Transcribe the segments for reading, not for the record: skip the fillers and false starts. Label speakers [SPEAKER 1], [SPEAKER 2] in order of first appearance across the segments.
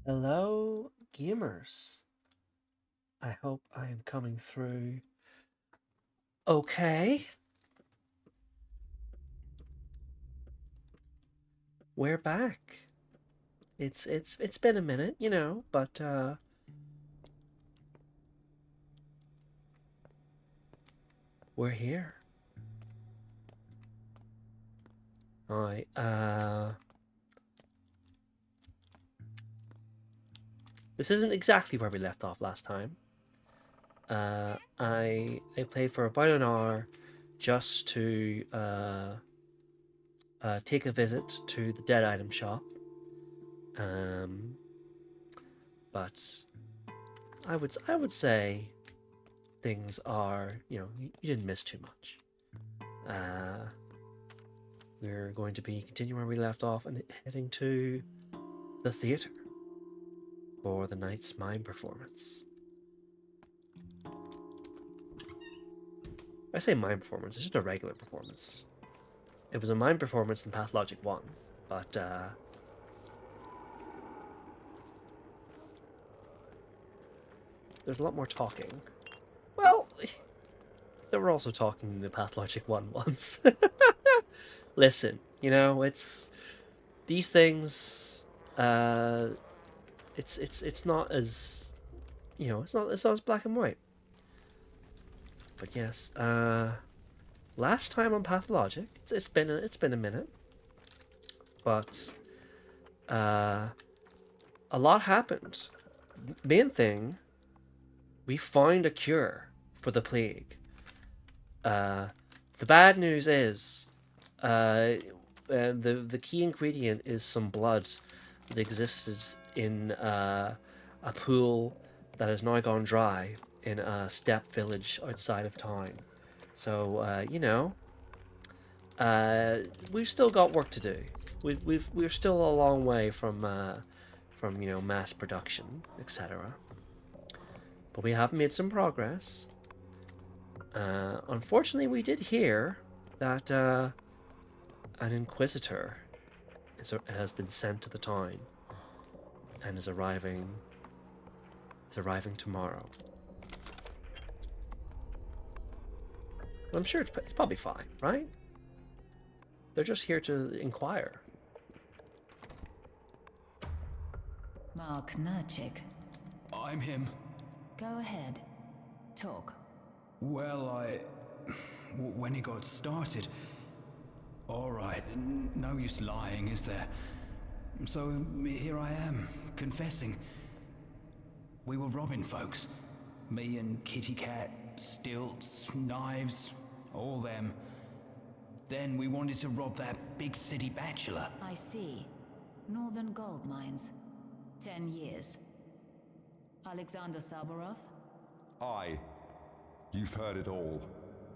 [SPEAKER 1] Hello, gamers. I hope I am coming through okay. We're back. It's been a minute, but we're here. All right. This isn't exactly where we left off last time. I played for about an hour just to take a visit to the dead item shop. Um, but I would say things are, you didn't miss too much. Uh, we're going to be continuing where we left off and heading to the theatre for the night's mime performance. I say mime performance, it's just a regular performance. It was a mime performance in Pathologic 1, but there's a lot more talking. Well, they were also talking in the Pathologic 1 once. Listen, it's these things. It's not as it's not as black and white. But yes, last time on Pathologic, it's been a minute, but a lot happened. Main thing, we found a cure for the plague. Uh, the bad news is, the key ingredient is some blood that existed in a pool that has now gone dry in a steppe village outside of town. So we've still got work to do. We're still a long way from mass production, etc. But we have made some progress. Unfortunately, we did hear that an inquisitor has been sent to the town and is arriving tomorrow. But I'm sure it's probably fine, right? They're just here to inquire.
[SPEAKER 2] Mark Nurchik.
[SPEAKER 3] I'm him.
[SPEAKER 2] Go ahead. Talk.
[SPEAKER 3] Well, when it got started... Alright, no use lying, is there? So here I am, confessing. We were robbing folks. Me and Kitty Cat, stilts, knives, all them. Then we wanted to rob that big city bachelor.
[SPEAKER 2] I see. Northern gold mines. 10 years. Alexander Saburov?
[SPEAKER 4] You've heard it all.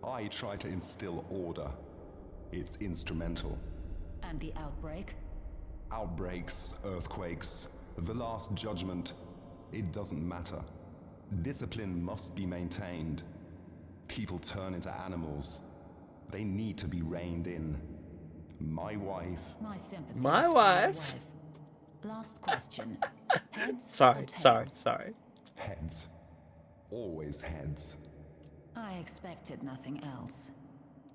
[SPEAKER 4] I try to instill order. It's instrumental.
[SPEAKER 2] And the outbreak?
[SPEAKER 4] Outbreaks, earthquakes, the last judgment, it doesn't matter. Discipline must be maintained. People turn into animals. They need to be reined in. My wife...
[SPEAKER 2] My sympathies
[SPEAKER 1] My
[SPEAKER 2] for your
[SPEAKER 1] wife.
[SPEAKER 2] Last question. Heads
[SPEAKER 1] Sorry,
[SPEAKER 2] or
[SPEAKER 1] sorry,
[SPEAKER 2] tails?
[SPEAKER 1] sorry.
[SPEAKER 4] Heads. Always heads.
[SPEAKER 2] I expected nothing else.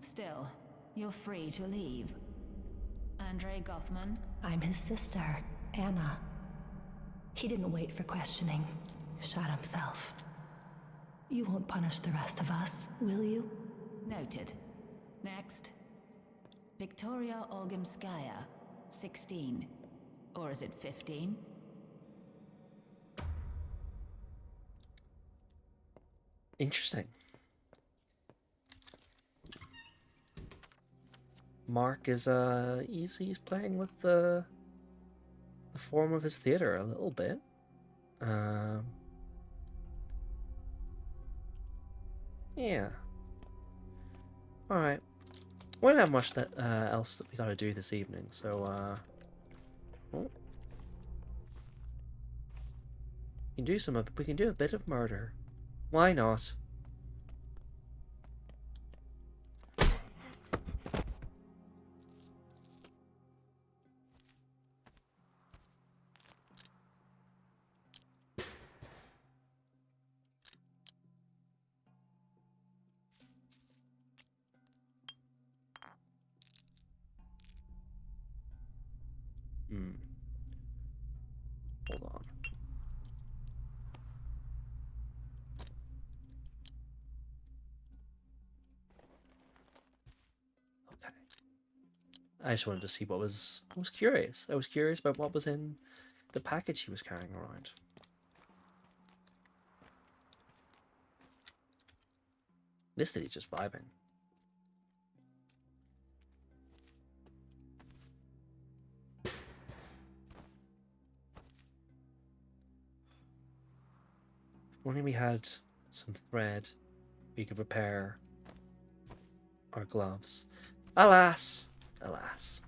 [SPEAKER 2] Still, you're free to leave. Andre Goffman?
[SPEAKER 5] I'm his sister, Anna. He didn't wait for questioning. Shot himself. You won't punish the rest of us, will you?
[SPEAKER 2] Noted. Next. Victoria Olgimskaya, 16. Or is it 15?
[SPEAKER 1] Interesting. Mark is he's playing with the form of his theater a little bit. Yeah. All right. We don't have much else that we got to do this evening, so we can do we can do a bit of murder. Why not? Hold on. Okay. I just wanted to see what was... I was curious. I was curious about what was in the package he was carrying around. This city's just vibing. If only we had some thread we could repair our gloves. Alas! Alas.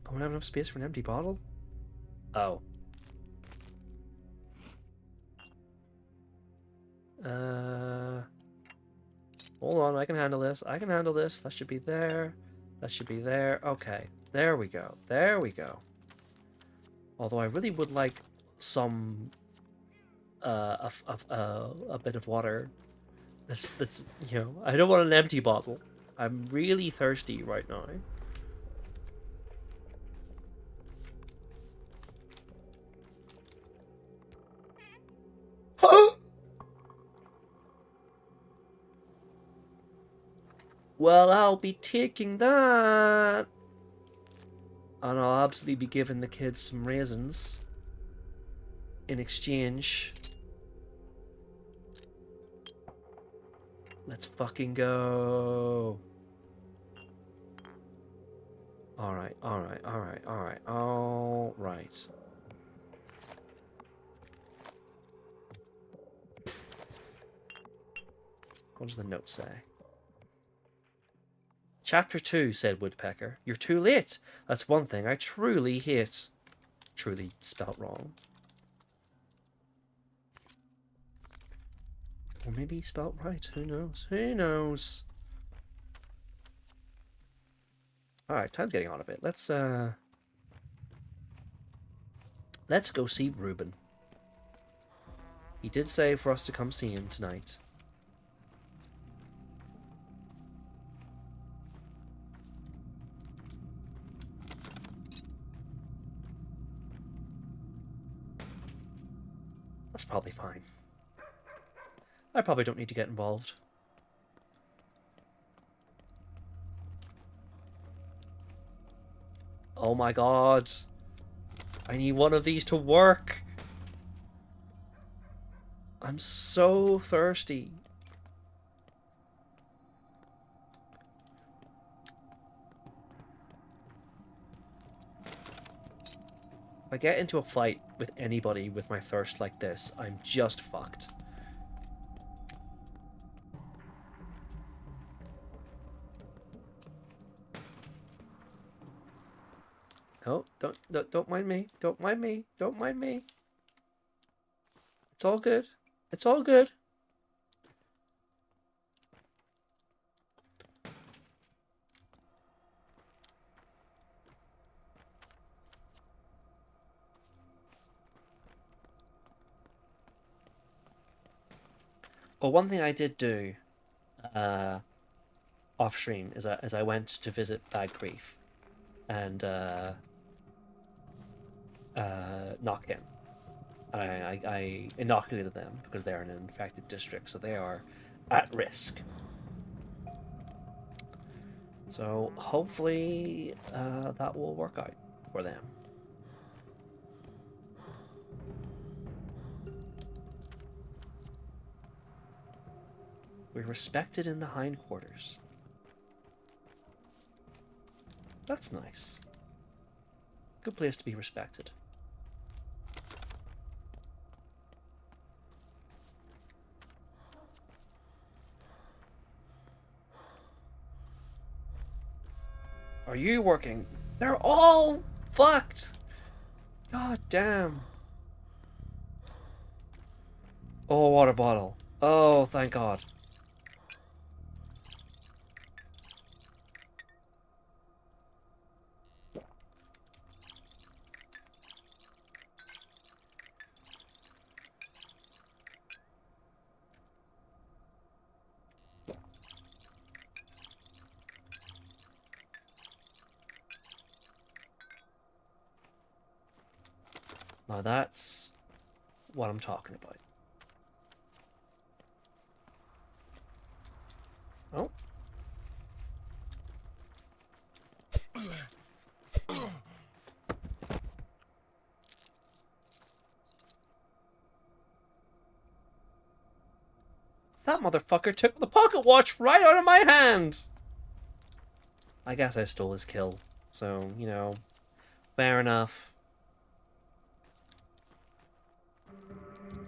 [SPEAKER 1] I don't have enough space for an empty bottle? Oh. Hold on, I can handle this. I can handle this. That should be there. That should be there. Okay. There we go. There we go. Although I really would like some a bit of water. That's you know, I don't want an empty bottle. I'm really thirsty right now. Well, I'll be taking that. And I'll absolutely be giving the kids some raisins in exchange. Let's fucking go. Alright, alright, alright, alright, alright. What does the note say? Chapter 2, said Woodpecker. You're too late. That's one thing I truly hate. Truly spelt wrong. Or maybe spelt right. Who knows? Who knows? Alright, time's getting on a bit. Let's go see Reuben. He did say for us to come see him tonight. That's probably fine. I probably don't need to get involved. Oh my god. I need one of these to work. I'm so thirsty. If I get into a fight with anybody with my thirst like this, I'm just fucked. No, don't mind me. Don't mind me. Don't mind me. It's all good. It's all good. Oh, one thing I did do off stream is I went to visit Bad Grief and Knockdown. I inoculated them because they're in an infected district, so they are at risk. So hopefully that will work out for them. We're respected in the hindquarters. That's nice. Good place to be respected. Are you working? They're all fucked! God damn. Oh, water bottle. Oh, thank God. Now that's what I'm talking about. Oh. That motherfucker took the pocket watch right out of my hand! I guess I stole his kill. So, you know, fair enough.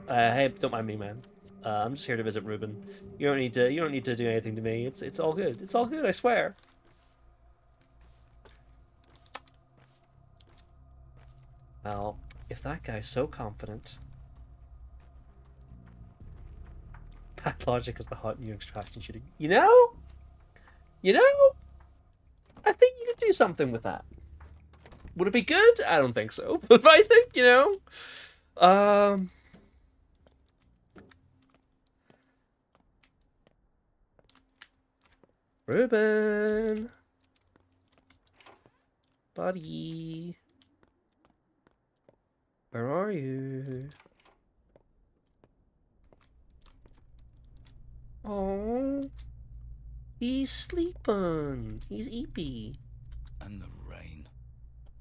[SPEAKER 1] Hey, don't mind me, man. I'm just here to visit Ruben. You don't need to. You don't need to do anything to me. It's all good. It's all good. I swear. Well, if that guy's so confident, Pathologic is the hot new extraction shooting. You know, I think you could do something with that. Would it be good? I don't think so, but I think Ruben, buddy, where are you? Oh, he's sleeping. He's eepy.
[SPEAKER 6] And the rain.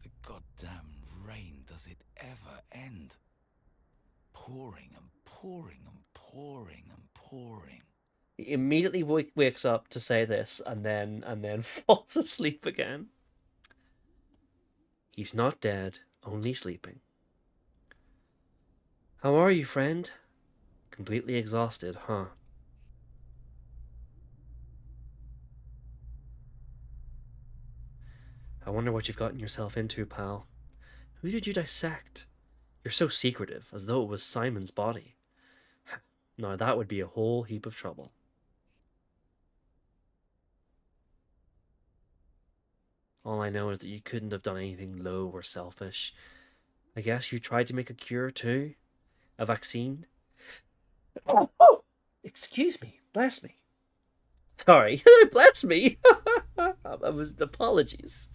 [SPEAKER 6] The goddamn rain. Does it ever end? Pouring and pouring and pouring and pouring.
[SPEAKER 1] He immediately wakes up to say this, and then falls asleep again. He's not dead, only sleeping. How are you, friend? Completely exhausted, huh? I wonder what you've gotten yourself into, pal. Who did you dissect? You're so secretive, as though it was Simon's body. Now that would be a whole heap of trouble. All I know is that you couldn't have done anything low or selfish. I guess you tried to make a cure too? A vaccine? Oh! Excuse me, bless me. Sorry, bless me. I was apologies.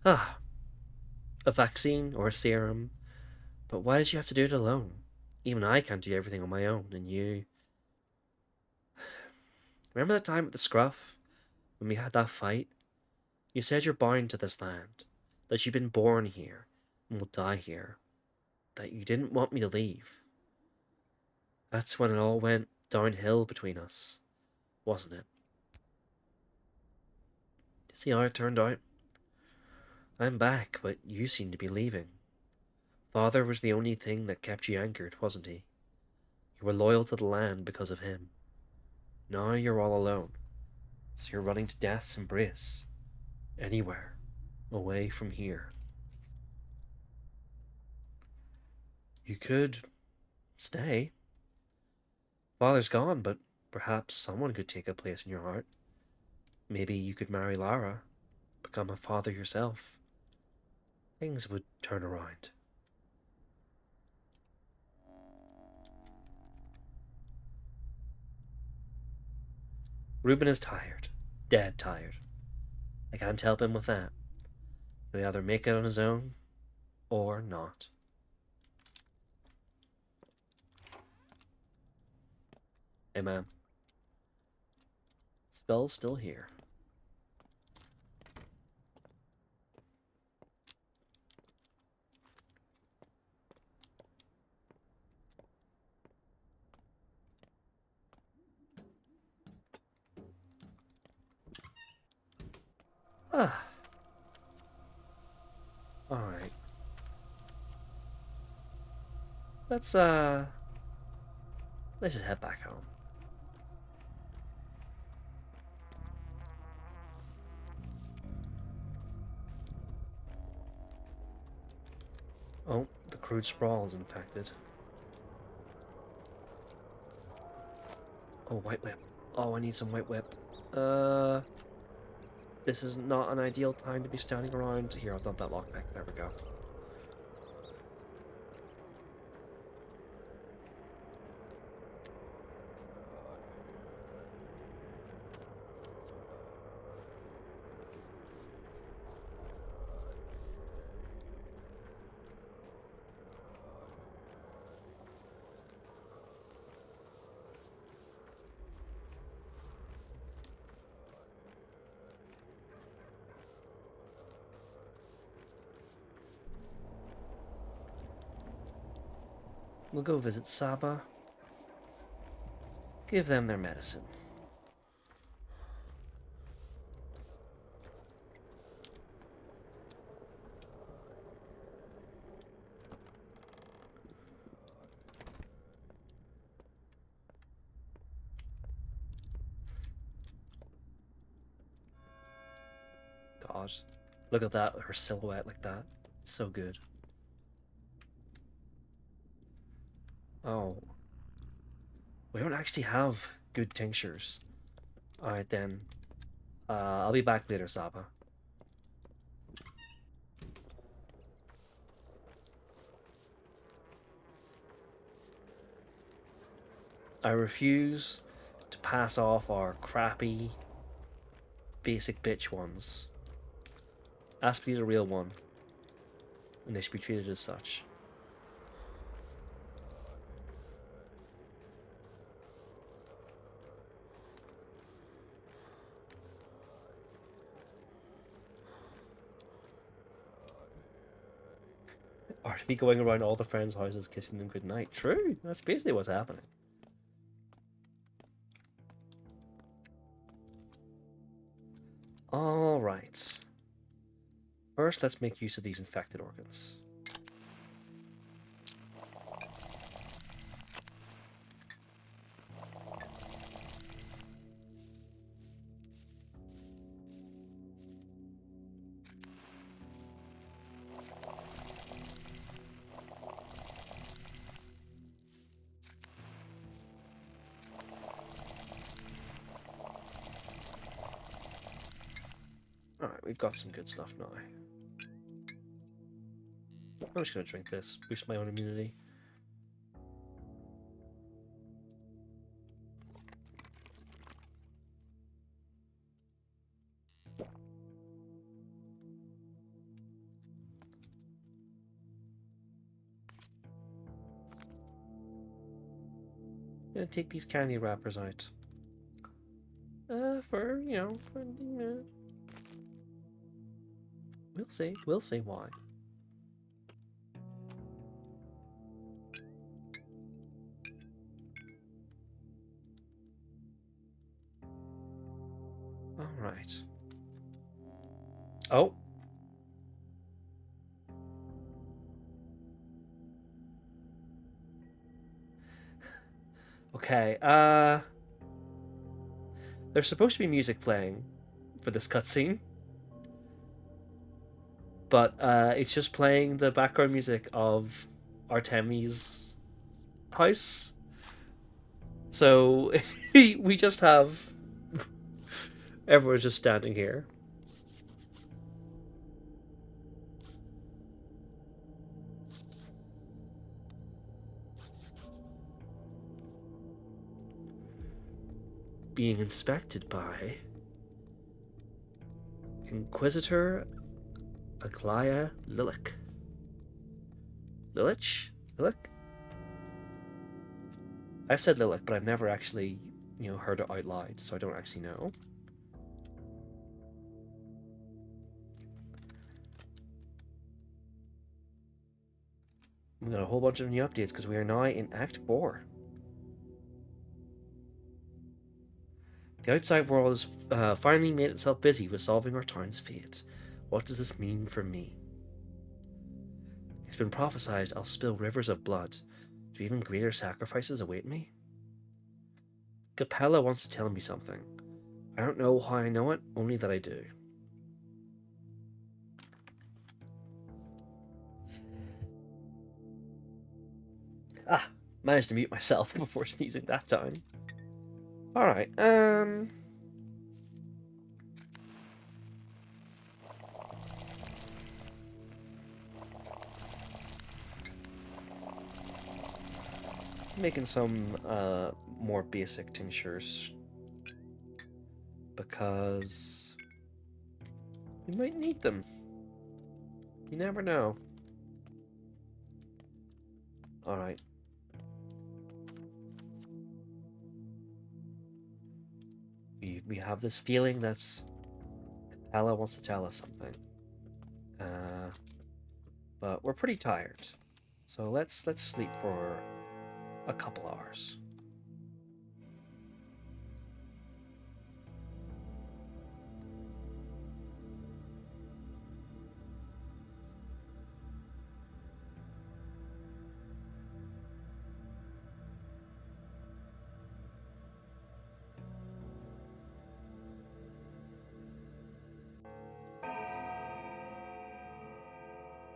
[SPEAKER 1] Ah, a vaccine or a serum. But why did you have to do it alone? Even I can't do everything on my own, and you... Remember that time at the Scruff? When we had that fight? You said you're bound to this land. That you've been born here, and will die here. That you didn't want me to leave. That's when it all went downhill between us, wasn't it? See how it turned out? I'm back, but you seem to be leaving. Father was the only thing that kept you anchored, wasn't he? You were loyal to the land because of him. Now you're all alone, so you're running to death's embrace. Anywhere, away from here. You could stay. Father's gone, but perhaps someone could take a place in your heart. Maybe you could marry Lara, become a father yourself. Things would turn around. Ruben is tired. Dead tired. I can't help him with that. He'll either make it on his own, or not. Hey, man. Spell's still here. Ah. Alright. Let's just head back home. Oh, the crude sprawl is infected. Oh, white whip. Oh, I need some white whip. This is not an ideal time to be standing around. Here, I'll dump that lockpick. There we go. We'll go visit Saba. Give them their medicine. God, look at that, her silhouette like that. It's so good. Oh. We don't actually have good tinctures. Alright then. I'll be back later, Saba. I refuse to pass off our crappy, basic bitch ones. Aspedy's a real one, and they should be treated as such. Or to be going around all the friends' houses kissing them goodnight. True, that's basically what's happening. Alright. First, let's make use of these infected organs. Alright, we've got some good stuff now. I'm just gonna drink this, boost my own immunity. Gonna take these candy wrappers out. We'll see why. Alright. Oh. Okay, there's supposed to be music playing for this cutscene. But it's just playing the background music of Artemi's house. So we just have everyone's just standing here. Being inspected by Inquisitor Aglaya Lilich. Lilich? Lilich? I've said Lilich, but I've never actually, heard it out loud, so I don't actually know. We got a whole bunch of new updates because we are now in Act 4. The outside world has finally made itself busy with solving our town's fate. What does this mean for me? It's been prophesied I'll spill rivers of blood. Do even greater sacrifices await me? Capella wants to tell me something. I don't know how I know it, only that I do. Ah, managed to mute myself before sneezing that time. Alright, making some more basic tinctures because we might need them. You never know. Alright. We have this feeling that Capella wants to tell us something. But we're pretty tired. So let's sleep for a couple hours.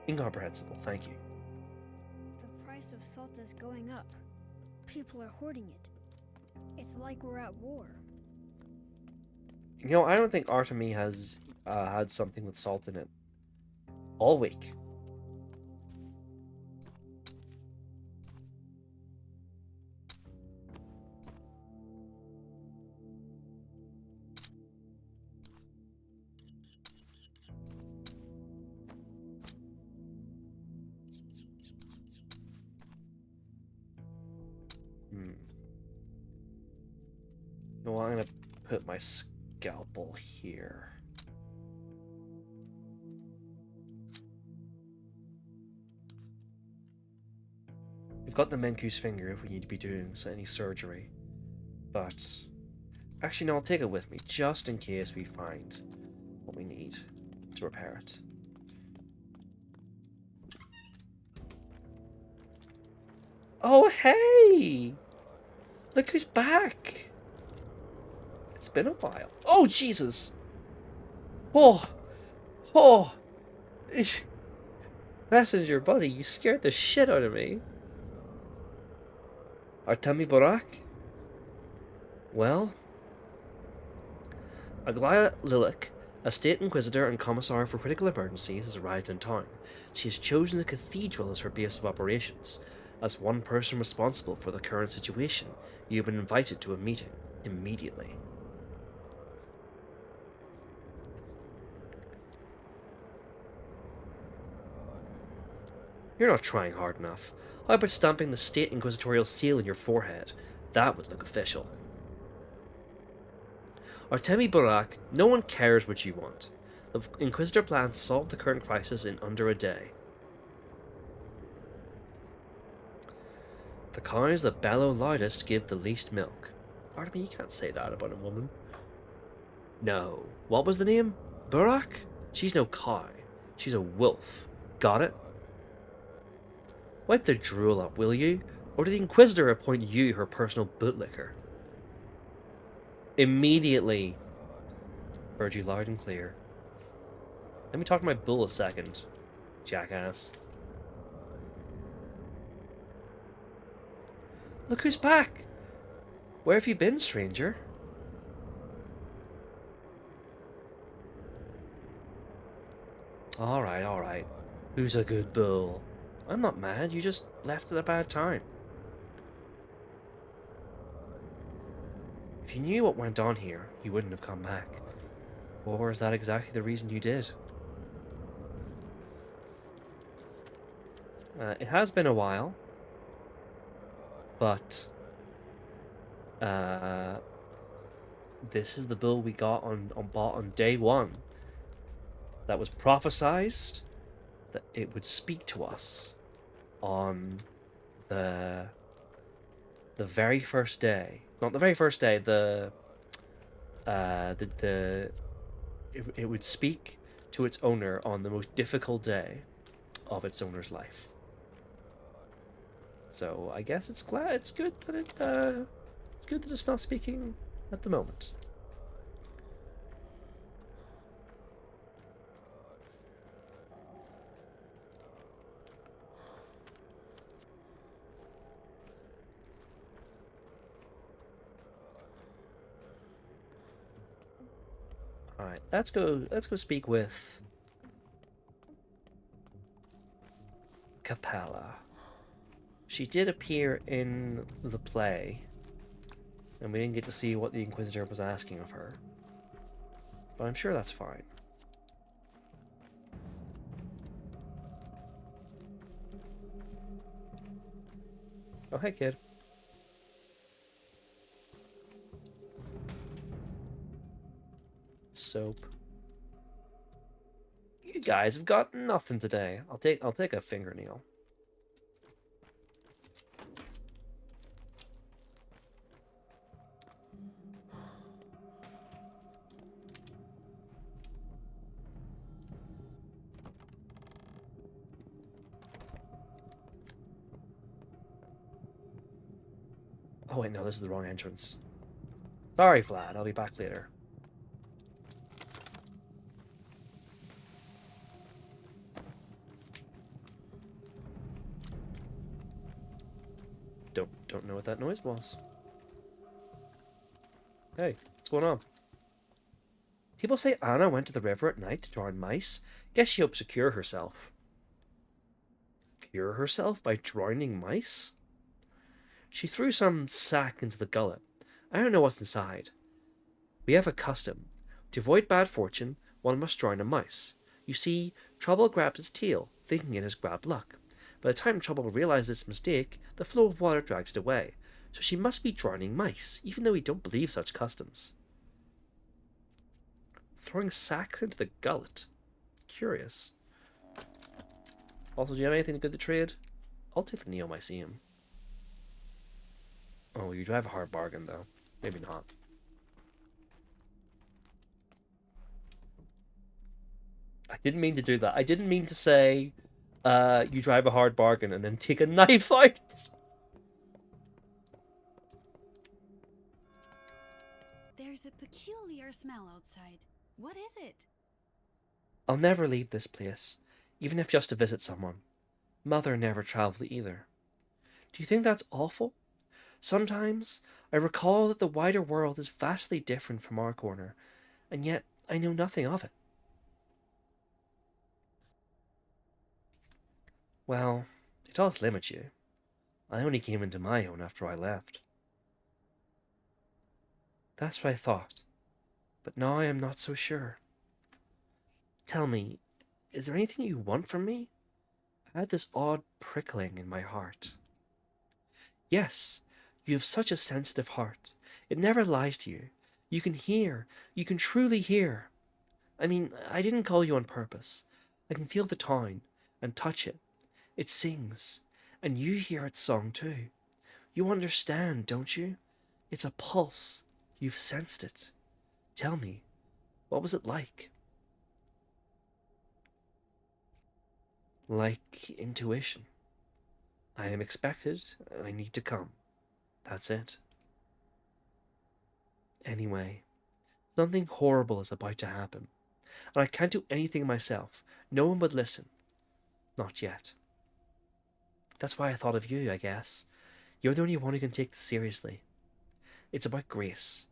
[SPEAKER 1] Incomprehensible, thank you.
[SPEAKER 7] The price of salt is going up. People are hoarding it. It's like we're at war.
[SPEAKER 1] You know, I don't think Artemy has had something with salt in it all week. No, I'm gonna put my scalpel here. We've got the Menku's finger if we need to be doing any surgery. But actually, no, I'll take it with me just in case we find what we need to repair it. Oh, hey! Look who's back! It's been a while. Oh, Jesus! Oh! Oh! Messenger buddy, you scared the shit out of me. Artemi Borak? Well? Aglaya Lilik, a state inquisitor and commissar for critical emergencies, has arrived in town. She has chosen the cathedral as her base of operations. As one person responsible for the current situation, you have been invited to a meeting immediately. You're not trying hard enough. How about stamping the state inquisitorial seal in your forehead? That would look official. Artemi Borak, no one cares what you want. The Inquisitor plans to solve the current crisis in under a day. The cows that bellow loudest give the least milk. Artemi, you can't say that about a woman. No. What was the name? Borak? She's no cow. She's a wolf. Got it? Wipe the drool up, will you? Or did the Inquisitor appoint you her personal bootlicker? Immediately. Heard you loud and clear. Let me talk to my bull a second, jackass. Look who's back! Where have you been, stranger? Alright, alright. Who's a good bull? I'm not mad, you just left at a bad time. If you knew what went on here, you wouldn't have come back. Or is that exactly the reason you did? It has been a while. But this is the bull we got bought on day one. That was prophesized that it would speak to us on the very first day. Not the very first day. It would speak to its owner on the most difficult day of its owner's life. So I guess it's good that it's not speaking at the moment. All right, let's go speak with Capella. She did appear in the play, and we didn't get to see what the Inquisitor was asking of her. But I'm sure that's fine. Oh, hey, kid. Soap. You guys have got nothing today. I'll take a fingernail. Oh wait, no, this is the wrong entrance. Sorry, Vlad. I'll be back later. Don't know what that noise was. Hey, what's going on? People say Anna went to the river at night to drown mice. Guess she hopes to cure herself. Cure herself by drowning mice? She threw some sack into the gullet. I don't know what's inside. We have a custom. To avoid bad fortune, one must drown a mouse. You see, Trouble grabs its tail, thinking it has grabbed luck. By the time Trouble realizes its mistake, the flow of water drags it away. So she must be drowning mice, even though we don't believe such customs. Throwing sacks into the gullet. Curious. Also, do you have anything good to trade? I'll take the Neomycene. Oh, you drive a hard bargain, though. Maybe not. I didn't mean to do that. I didn't mean to say, you drive a hard bargain and then take a knife out.
[SPEAKER 8] There's a peculiar smell outside. What is it?
[SPEAKER 1] I'll never leave this place, even if just to visit someone. Mother never traveled either. Do you think that's awful? Sometimes I recall that the wider world is vastly different from our corner, and yet I know nothing of it. Well, it does limit you. I only came into my own after I left. That's what I thought, but now I am not so sure. Tell me, is there anything you want from me? I had this odd prickling in my heart. Yes, you have such a sensitive heart. It never lies to you. You can hear. You can truly hear. I mean, I didn't call you on purpose. I can feel the town and touch it. It sings, and you hear its song too. You understand, don't you? It's a pulse. You've sensed it. Tell me, what was it like? Like intuition. I am expected. I need to come. That's it. Anyway, something horrible is about to happen, and I can't do anything myself. No one would listen. Not yet. That's why I thought of you, I guess. You're the only one who can take this seriously. It's about Grace.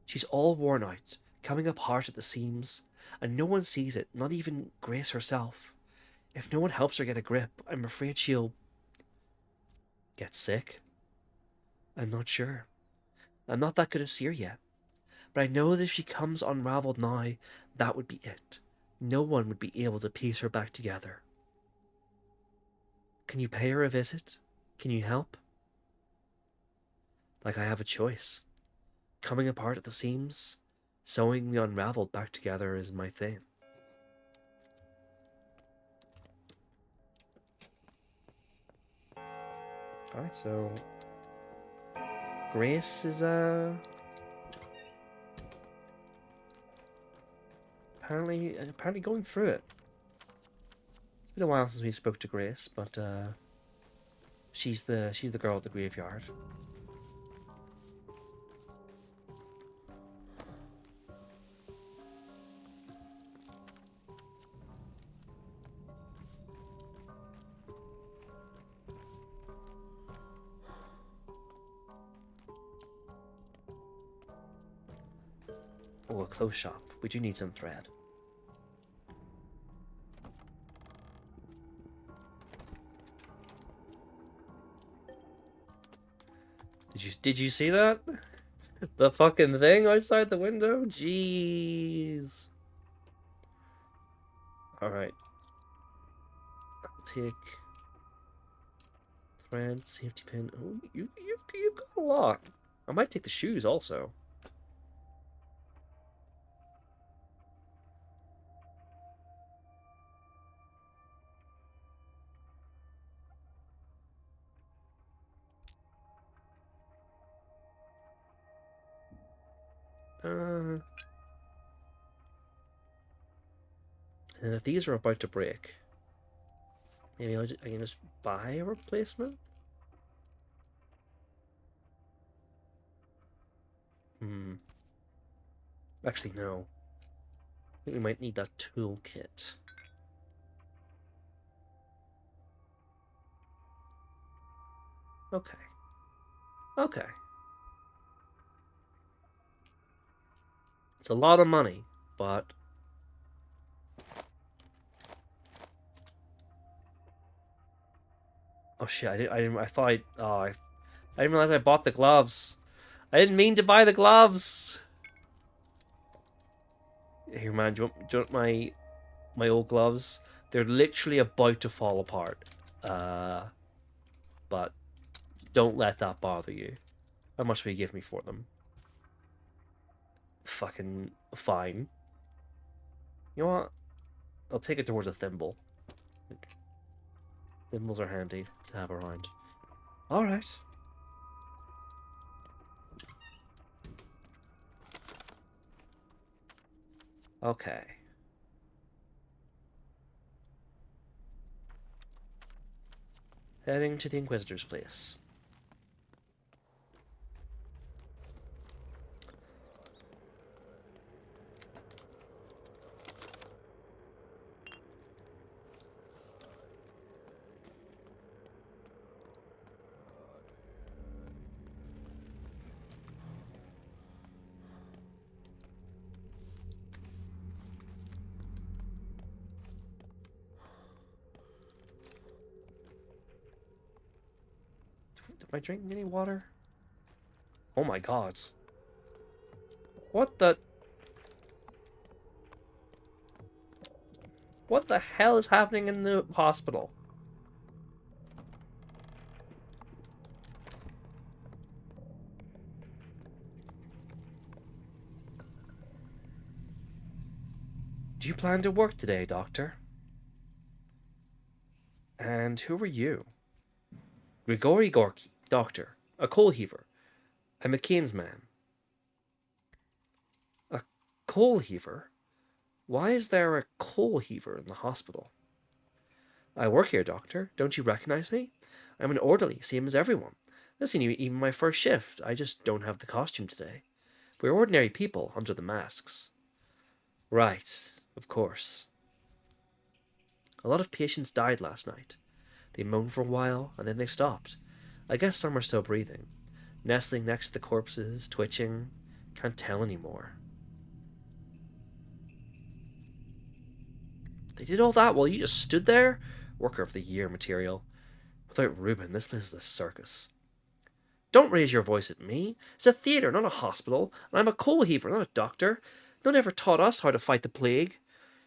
[SPEAKER 1] She's all worn out, coming apart at the seams, and no one sees it, not even Grace herself. If no one helps her get a grip, I'm afraid she'll get sick. I'm not sure. I'm not that good a seer yet. But I know that if she comes unraveled now, that would be it. No one would be able to piece her back together. Can you pay her a visit? Can you help? Like I have a choice. Coming apart at the seams, sewing the unraveled back together is my thing. Alright, so Grace is apparently going through it. It's been a while since we spoke to Grace, but she's the girl at the graveyard. Oh, a clothes shop. We do need some thread. Did you see that? The fucking thing outside the window? Jeez. Alright. I'll take thread, safety pin. Oh, you've got a lot. I might take the shoes also. And if these are about to break, maybe I can just buy a replacement? Actually, no. I think we might need that toolkit. Okay. Okay. It's a lot of money, but... Oh shit, I thought I didn't realize I bought the gloves. I didn't mean to buy the gloves! Here, man, do you want my old gloves? They're literally about to fall apart. But don't let that bother you. How much will you give me for them? Fucking fine. You know what? I'll take it towards a thimble. Thimbles are handy to have around. Alright. Okay. Heading to the Inquisitor's place. Am I drinking any water? Oh my god. What the... What the hell is happening in the hospital? Do you plan to work today, Doctor? And who are you? Grigori Gorky, Doctor. A coal heaver. I'm McCain's man. A coal heaver? Why is there a coal heaver in the hospital? I work here, Doctor. Don't you recognize me? I'm an orderly, same as everyone. This isn't even my first shift. I just don't have the costume today. We're ordinary people under the masks. Right, of course. A lot of patients died last night. They moaned for a while, and then they stopped. I guess some are still breathing. Nestling next to the corpses, twitching. Can't tell anymore. They did all that while you just stood there? Worker of the Year material. Without Reuben, this place is a circus. Don't raise your voice at me. It's a theatre, not a hospital, and I'm a coal heaver, not a doctor. No one ever taught us how to fight the plague.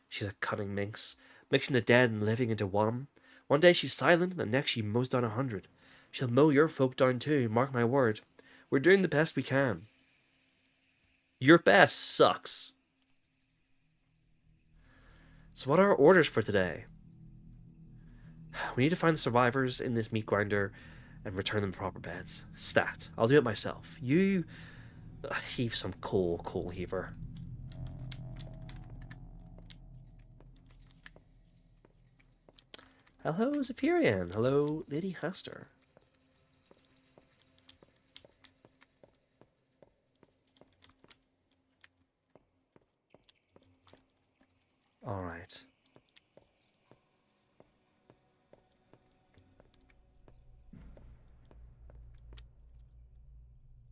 [SPEAKER 1] She's a cunning minx, mixing the dead and living into one. One day she's silent, and the next she mows down 100. She'll mow your folk down too, mark my word. We're doing the best we can. Your best sucks. So what are our orders for today? We need to find the survivors in this meat grinder and return them proper beds. Stat. I'll do it myself. You heave some coal heaver. Hello, Zephyrian. Hello, Lady Hester. Alright.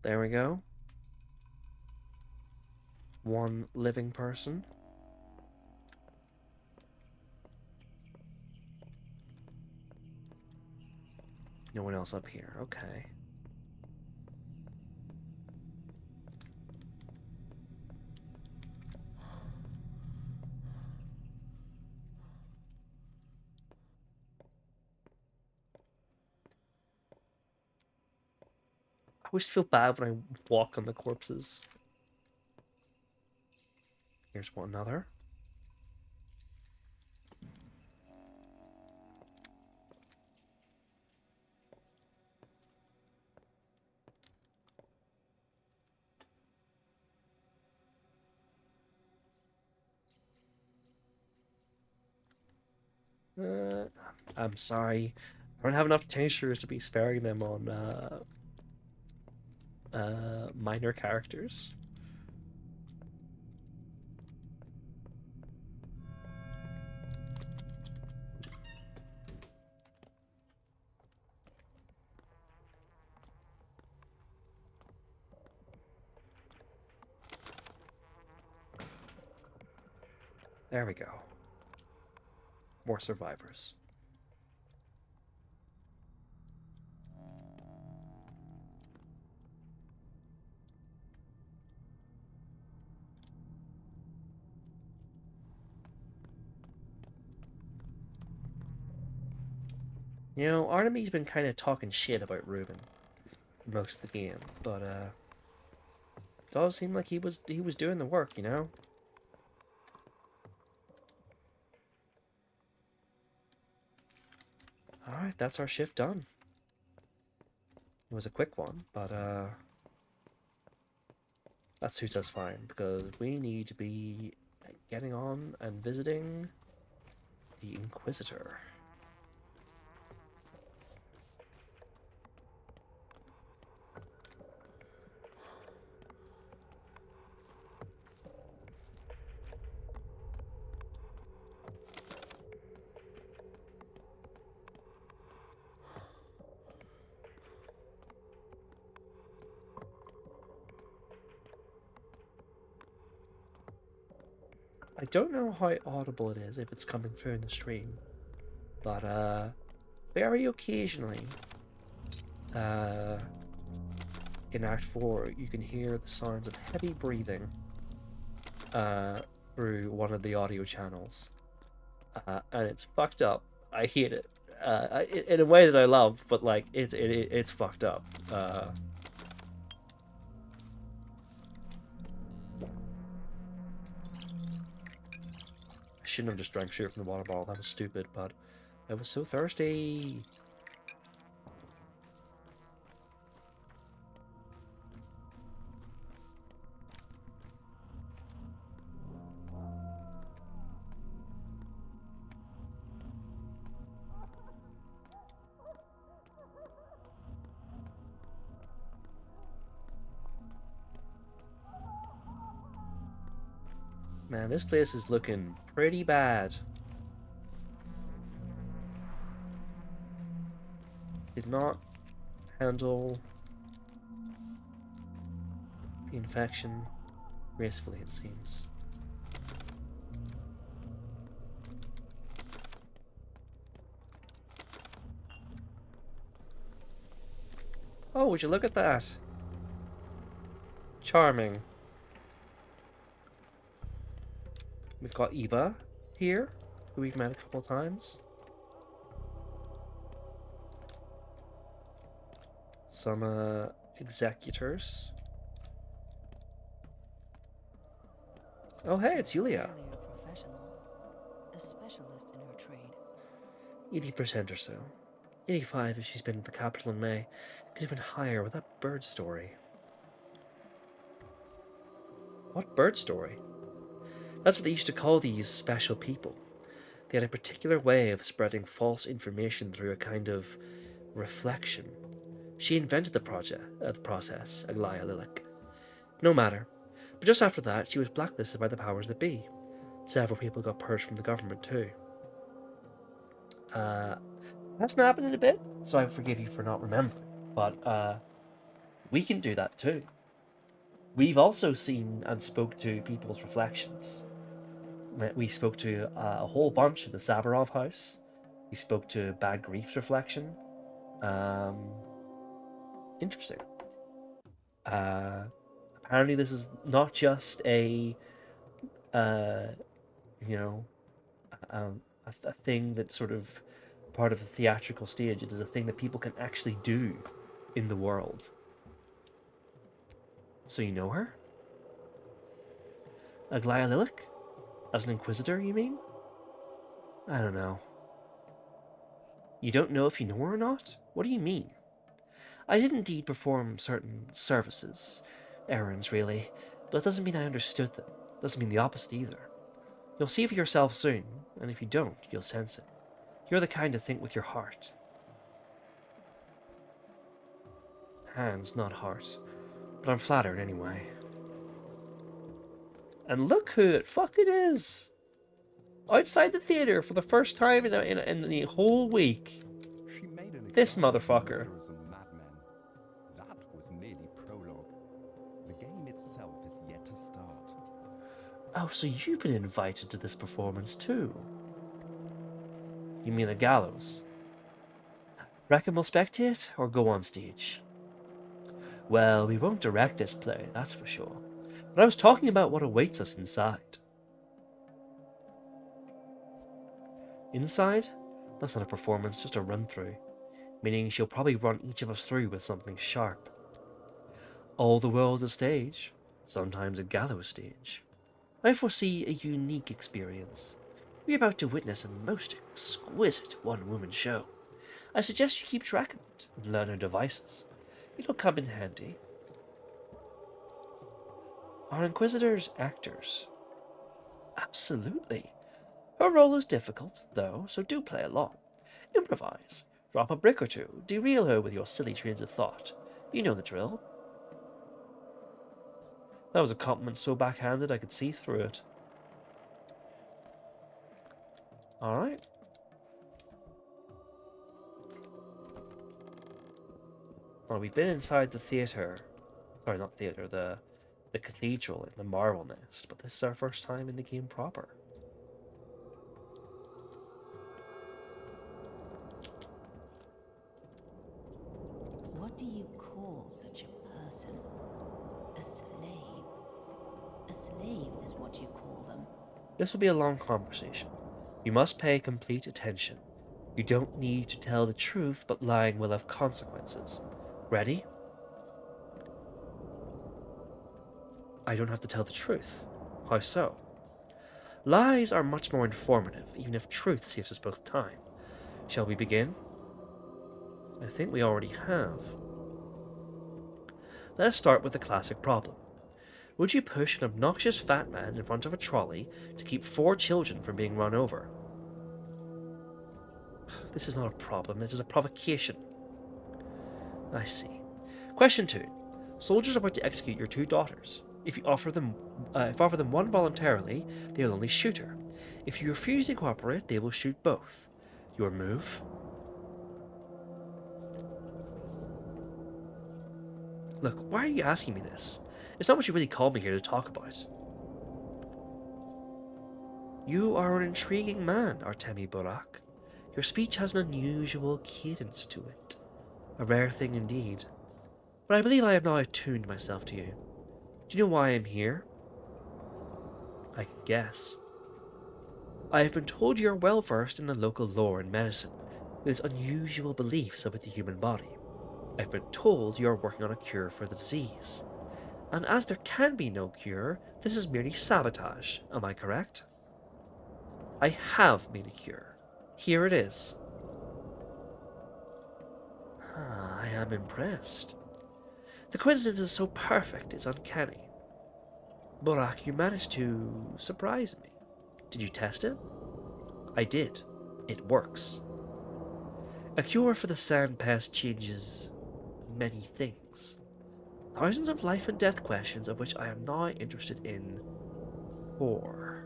[SPEAKER 1] There we go. One living person. No one else up here. Okay. I always feel bad when I walk on the corpses. Here's one another. I'm sorry. I don't have enough tinctures to be sparing them on minor characters. There we go. More survivors. You know, Artemy's been kind of talking shit about Ruben most of the game, but it does seem like he was doing the work, you know? Alright, that's our shift done. It was a quick one, but that suits us fine, because we need to be getting on and visiting the Inquisitor. I don't know how audible it is if it's coming through in the stream, but very occasionally, in Act 4, you can hear the sounds of heavy breathing through one of the audio channels, and it's fucked up. I hate it, in a way that I love, but like it's fucked up. I shouldn't have just drank straight from the water bottle. That was stupid, but I was so thirsty. Man, this place is looking pretty bad. Did not handle the infection gracefully, it seems. Oh, would you look at that? Charming. We've got Eva here, who we've met a couple times. Some executors. Oh hey, it's Yulia.
[SPEAKER 2] Clearly a professional, a specialist in her trade.
[SPEAKER 1] 80% or so. 85 if she's been at the capital in May. Could even higher with that bird story. What bird story? That's what they used to call these special people. They had a particular way of spreading false information through a kind of reflection. She invented the process, Aglaya Lilac. No matter. But just after that, she was blacklisted by the powers that be. Several people got purged from the government too. That's not happened in a bit, so I forgive you for not remembering. But we can do that too. We've also seen and spoke to people's reflections. We spoke to a whole bunch in the Sabarov house. We spoke to Bad Grief's reflection. Interesting. Apparently this is not just a thing that's sort of part of the theatrical stage. It is a thing that people can actually do in the world. So you know her? Aglaya Lilac? As an Inquisitor, you mean? I don't know. You don't know if you know her or not? What do you mean? I did indeed perform certain services, errands really, but that doesn't mean I understood them. Doesn't mean the opposite either. You'll see for yourself soon, and if you don't, you'll sense it. You're the kind to think with your heart. Hands, not heart. But I'm flattered anyway. And look who it fucking is! Outside the theater for the first time in the whole week.
[SPEAKER 4] She made an
[SPEAKER 1] This
[SPEAKER 4] example of
[SPEAKER 1] motherfucker.
[SPEAKER 4] murderers and madmen. That was merely prologue. The game itself is yet to start.
[SPEAKER 1] Oh, so you've been invited to this performance too? You mean the gallows? Reckon we'll spectate or go on stage? Well, we won't direct this play, that's for sure. But I was talking about what awaits us inside. Inside? That's not a performance, just a run-through. Meaning she'll probably run each of us through with something sharp. All the world's a stage, sometimes a gallows stage. I foresee a unique experience. We're about to witness a most exquisite one-woman show. I suggest you keep track of it and learn her devices. It'll come in handy. Are Inquisitors actors? Absolutely. Her role is difficult, though, so do play along. Improvise. Drop a brick or two. Derail her with your silly trains of thought. You know the drill. That was a compliment so backhanded I could see through it. Alright. Well, we've been inside the theatre. Sorry, not theatre, the cathedral in the Marble Nest, but this is our first time in the game proper.
[SPEAKER 2] What do you call such a person? A slave. A slave is what you call them.
[SPEAKER 1] This will be a long conversation. You must pay complete attention. You don't need to tell the truth, but lying will have consequences. Ready? I don't have to tell the truth. How so? Lies are much more informative, even if truth saves us both time. Shall we begin? I think we already have. Let us start with the classic problem. Would you push an obnoxious fat man in front of a trolley to keep 4 children from being run over? This is not a problem, it is a provocation. I see. Question 2. Soldiers are about to execute your 2 daughters. If you offer them one voluntarily, they will only shoot her. If you refuse to cooperate, they will shoot both. Your move? Look, why are you asking me this? It's not what you really called me here to talk about. You are an intriguing man, Artemi Borak. Your speech has an unusual cadence to it. A rare thing indeed. But I believe I have now attuned myself to you. Do you know why I am here? I can guess. I have been told you are well versed in the local lore and medicine, with its unusual beliefs about the human body. I've been told you are working on a cure for the disease. And as there can be no cure, this is merely sabotage, am I correct? I have made a cure. Here it is. I am impressed. The coincidence is so perfect, it's uncanny. Borak, you managed to surprise me. Did you test it? I did. It works. A cure for the sand pest changes many things. Thousands of life and death questions of which I am now interested in 4.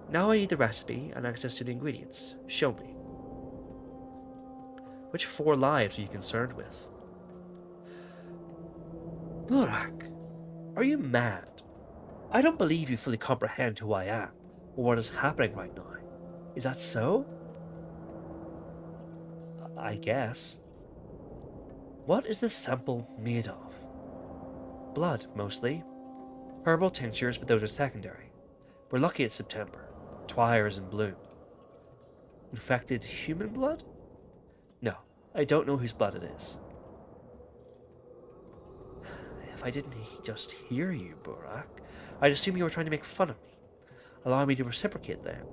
[SPEAKER 1] Now I need the recipe and access to the ingredients. Show me. Which 4 lives are you concerned with? Borak, are you mad? I don't believe you fully comprehend who I am, or what is happening right now. Is that so? I guess. What is this sample made of? Blood, mostly. Herbal tinctures, but those are secondary. We're lucky it's September. Twire is in bloom. Infected human blood? No, I don't know whose blood it is. If I didn't just hear you, Borak, I'd assume you were trying to make fun of me. Allow me to reciprocate then.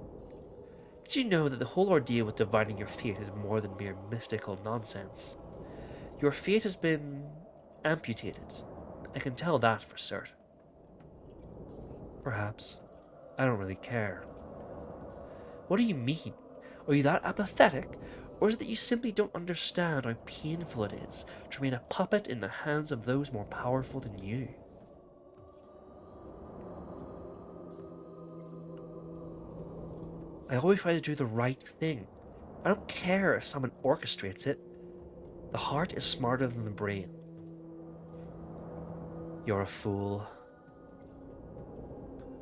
[SPEAKER 1] Did you know that the whole ordeal with divining your fate is more than mere mystical nonsense? Your fate has been amputated. I can tell that for certain. Perhaps. I don't really care. What do you mean? Are you that apathetic? Or is it that you simply don't understand how painful it is to remain a puppet in the hands of those more powerful than you? I always try to do the right thing. I don't care if someone orchestrates it. The heart is smarter than the brain. You're a fool.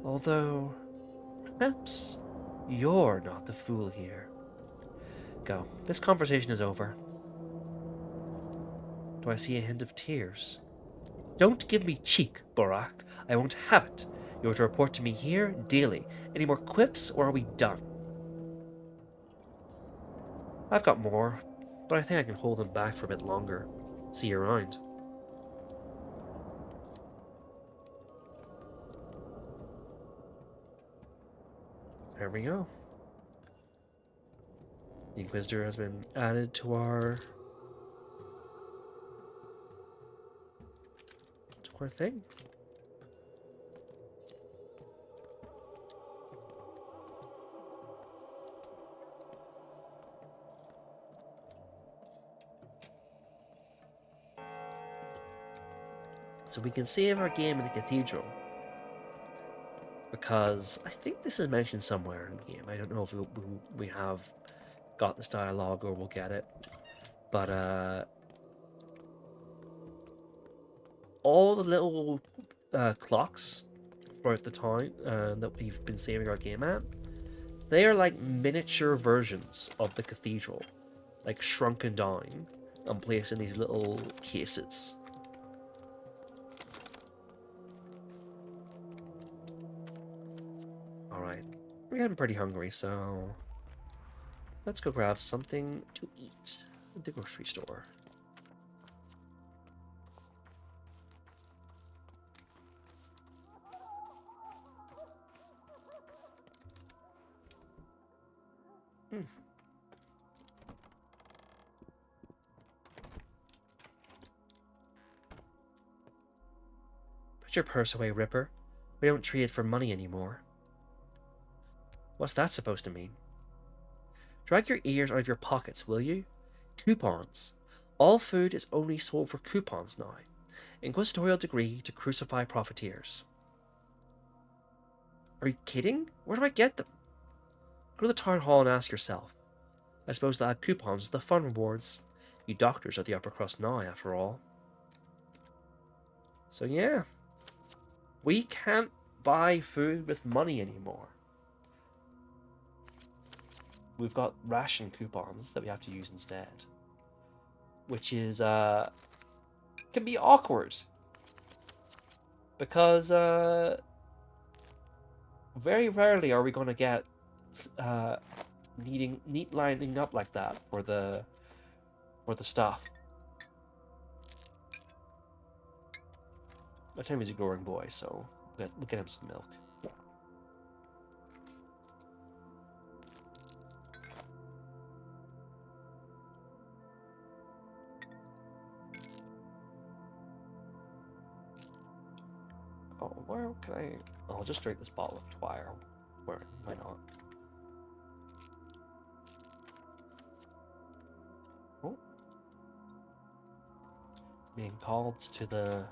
[SPEAKER 1] Although, perhaps you're not the fool here. Go. This conversation is over. Do I see a hint of tears? Don't give me cheek, Borak. I won't have it. You are to report to me here daily. Any more quips, or are we done? I've got more, but I think I can hold them back for a bit longer. See you around. There we go. The Inquisitor has been added to our thing. So we can save our game in the cathedral. Because I think this is mentioned somewhere in the game. I don't know if we have got this dialogue or we'll get it. But all the little clocks throughout the town that we've been saving our game at, they are like miniature versions of the cathedral, like shrunken down and placed in these little cases. Alright, we're getting pretty hungry, so let's go grab something to eat at the grocery store. Put your purse away, Ripper. We don't trade for money anymore. What's that supposed to mean? Drag your ears out of your pockets, will you? Coupons. All food is only sold for coupons now. Inquisitorial degree to crucify profiteers. Are you kidding? Where do I get them? Go to the town hall and ask yourself. I suppose they'll add coupons to the fun rewards. You doctors are the upper crust now, after all. So yeah. We can't buy food with money anymore. We've got ration coupons that we have to use instead. Which is, can be awkward. Because, very rarely are we going to get, neat lining up like that for the stuff. My Timmy's a growing boy, so we'll get him some milk. Oh, where can I... Oh, I'll just drink this bottle of Twire. Why not? Oh. Being called to the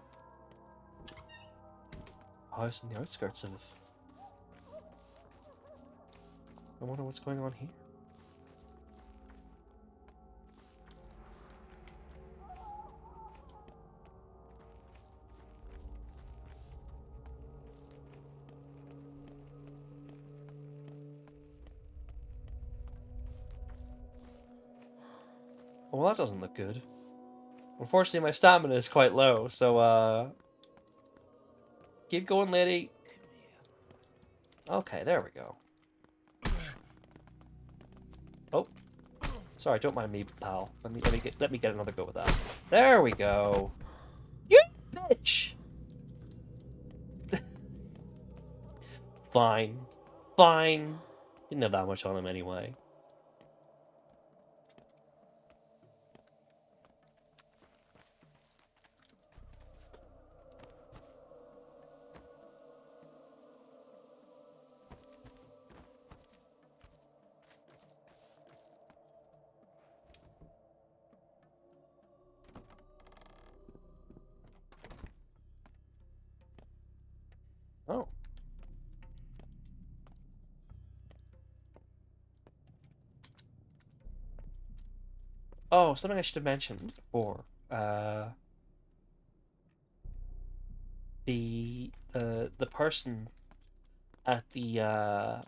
[SPEAKER 1] house in the outskirts of... I wonder what's going on here. Well, that doesn't look good. Unfortunately, my stamina is quite low, so, keep going, lady. Okay, there we go. Oh. Sorry, don't mind me, pal. Let me get another go with that. There we go. You bitch! Fine. Fine. Didn't have that much on him anyway. Oh. Oh, something I should have mentioned before. The person at the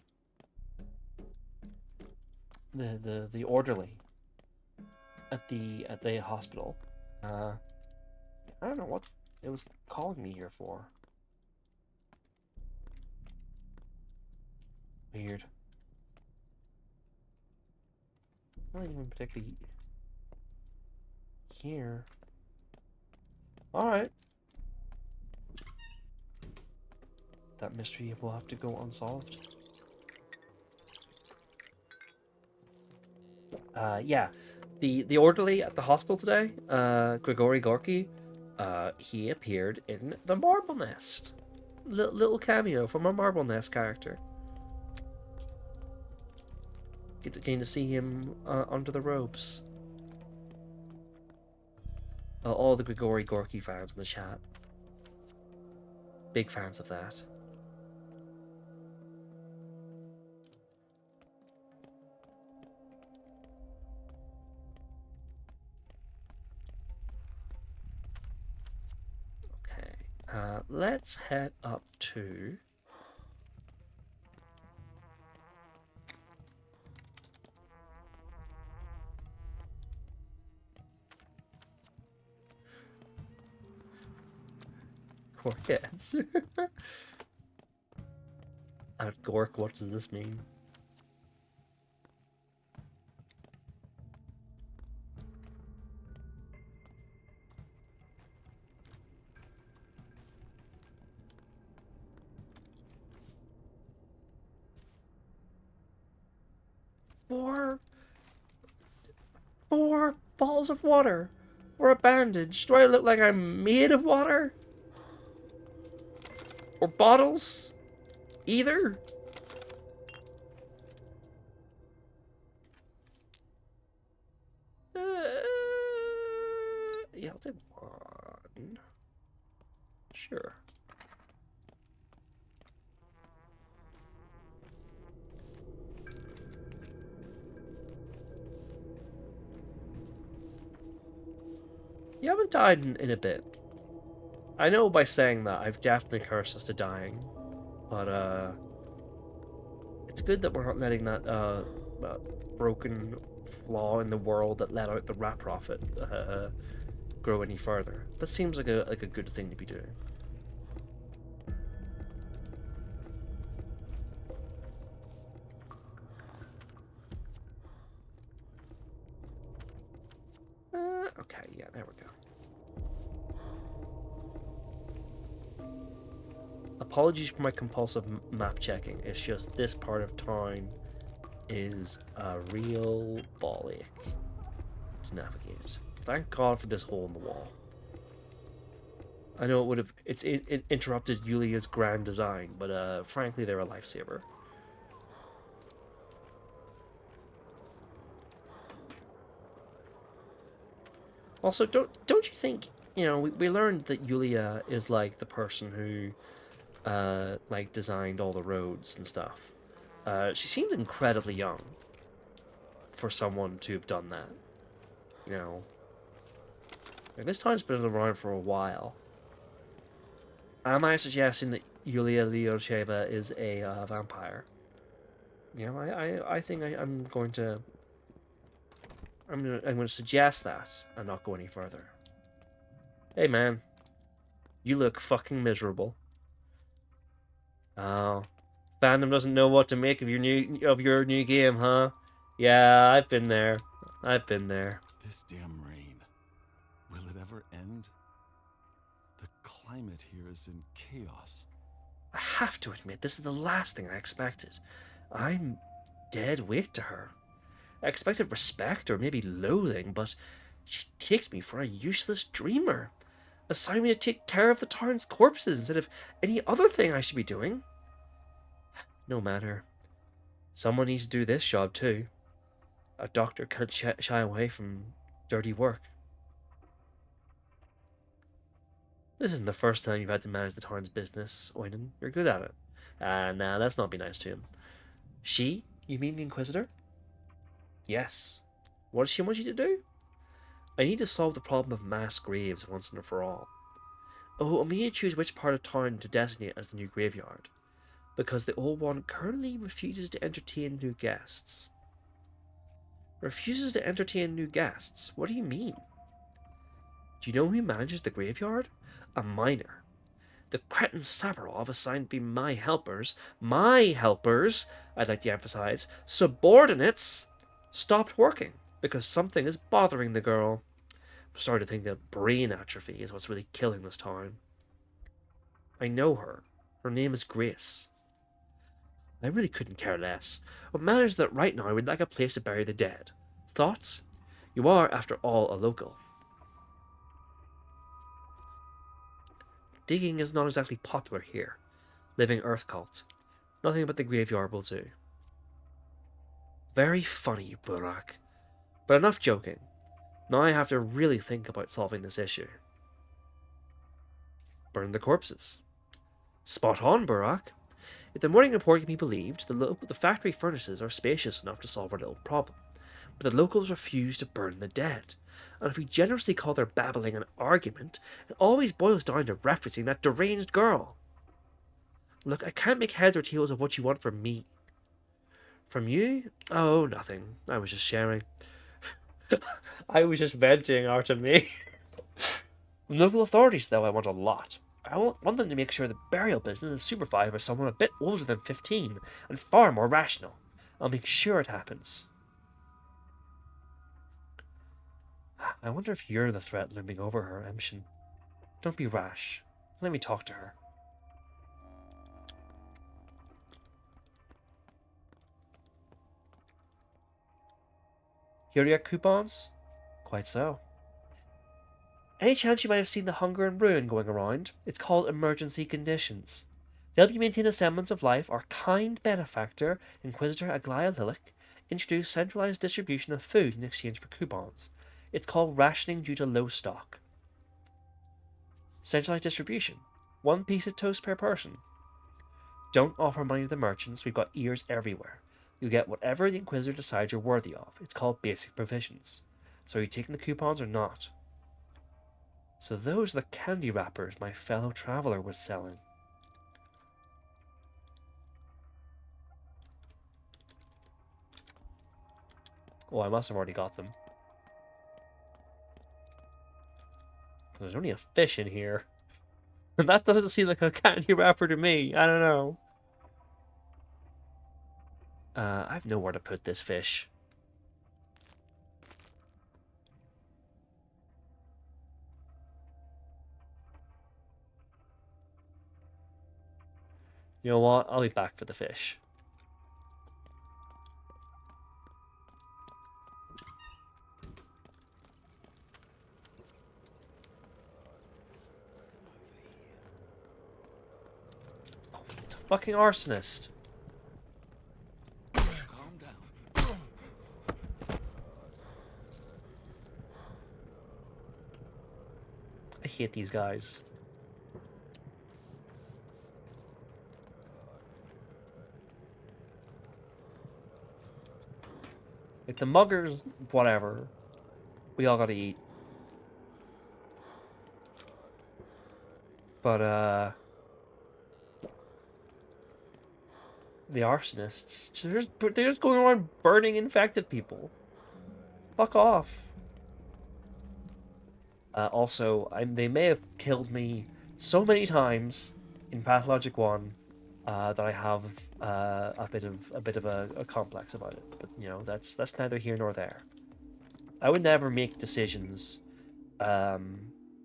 [SPEAKER 1] orderly at the hospital. I don't know what it was calling me here for. Weird. Not even particularly here. Alright. That mystery will have to go unsolved. Yeah. The orderly at the hospital today, Grigory Gorky, he appeared in the Marble Nest. Little cameo from a Marble Nest character. Getting to see him under the ropes. All the Grigory Gorky fans in the chat. Big fans of that. Okay. Let's head up to... Gorkets. At Gork, what does this mean? Four balls of water or a bandage. Do I look like I'm made of water? Or bottles? Either? Yeah, I'll take one. Sure. You haven't died in a bit. I know by saying that I've definitely cursed us to dying, but it's good that we're not letting that broken flaw in the world that let out the rat prophet grow any further. That seems like a good thing to be doing. Okay, yeah, there we go. Apologies for my compulsive map checking. It's just this part of town is a real bollock to navigate. Thank God for this hole in the wall. I know it would have it interrupted Yulia's grand design, but frankly, they're a lifesaver. Also, don't you think, you know, we learned that Yulia is like the person who like designed all the roads and stuff. She seems incredibly young for someone to have done that. You know, like, this town's been around for a while. Am I suggesting that Yulia Lyocheva is a vampire? You know, I think I'm going to suggest that and not go any further. Hey man, you look fucking miserable. Oh, fandom doesn't know what to make of your new game, huh? Yeah, I've been there. I've been there.
[SPEAKER 9] This damn rain. Will it ever end? The climate here is in chaos.
[SPEAKER 1] I have to admit, this is the last thing I expected. I'm dead weight to her. I expected respect or maybe loathing, but she takes me for a useless dreamer, assigning me to take care of the town's corpses instead of any other thing I should be doing. No matter. Someone needs to do this job too. A doctor can't shy away from dirty work. This isn't the first time you've had to manage the town's business, Oinen. You're good at it. Nah, let's not be nice to him. She? You mean the Inquisitor? Yes. What does she want you to do? I need to solve the problem of mass graves once and for all. Oh, and we need to choose which part of town to designate as the new graveyard. because the old one currently refuses to entertain new guests. Refuses to entertain new guests? What do you mean? Do you know who manages the graveyard? A miner. The cretin Savarov assigned to be my helpers, I'd like to emphasize, subordinates, stopped working because something is bothering the girl. I'm starting to think that brain atrophy is what's really killing this town. I know her. Her name is Grace. I really couldn't care less. What matters is that right now we'd like a place to bury the dead. Thoughts? You are, after all, a local. Digging is not exactly popular here. Living earth cult. Nothing but the graveyard will do. Very funny, Burak. But enough joking. Now I have to really think about solving this issue. Burn the corpses. Spot on, Burak. If the morning report can be believed, the factory furnaces are spacious enough to solve our little problem. But the locals refuse to burn the dead. And if we generously call their babbling an argument, it always boils down to referencing that deranged girl. Look, I can't make heads or tails of what you want from me. From you? Oh, nothing. I was just sharing. I was just venting out of me. From local authorities, though, I want a lot. I want them to make sure the burial business is supervised by someone a bit older than 15 and far more rational. I'll make sure it happens. I wonder if you're the threat looming over her, Emshin. Don't be rash. Let me talk to her. Here are your coupons? Quite so. Any chance you might have seen the hunger and ruin going around? It's called emergency conditions. To help you maintain a semblance of life, our kind benefactor, Inquisitor Aglaya Lilik, introduced centralized distribution of food in exchange for coupons. It's called rationing due to low stock. Centralized distribution. 1 piece of toast per person. Don't offer money to the merchants, we've got ears everywhere. You'll get whatever the Inquisitor decides you're worthy of. It's called basic provisions. So are you taking the coupons or not? So those are the candy wrappers my fellow traveler was selling. Oh, I must have already got them. There's only a fish in here. And that doesn't seem like a candy wrapper to me. I don't know. I have nowhere to put this fish. You know what? I'll be back for the fish. Oh, it's a fucking arsonist.
[SPEAKER 6] Calm down.
[SPEAKER 1] I hate these guys. Like the muggers, whatever. We all gotta eat. But, the arsonists, they're just going around burning infected people. Fuck off. Also, they may have killed me so many times in Pathologic 1 that I have a bit of a complex about it. But you know, that's neither here nor there. I would never make decisions,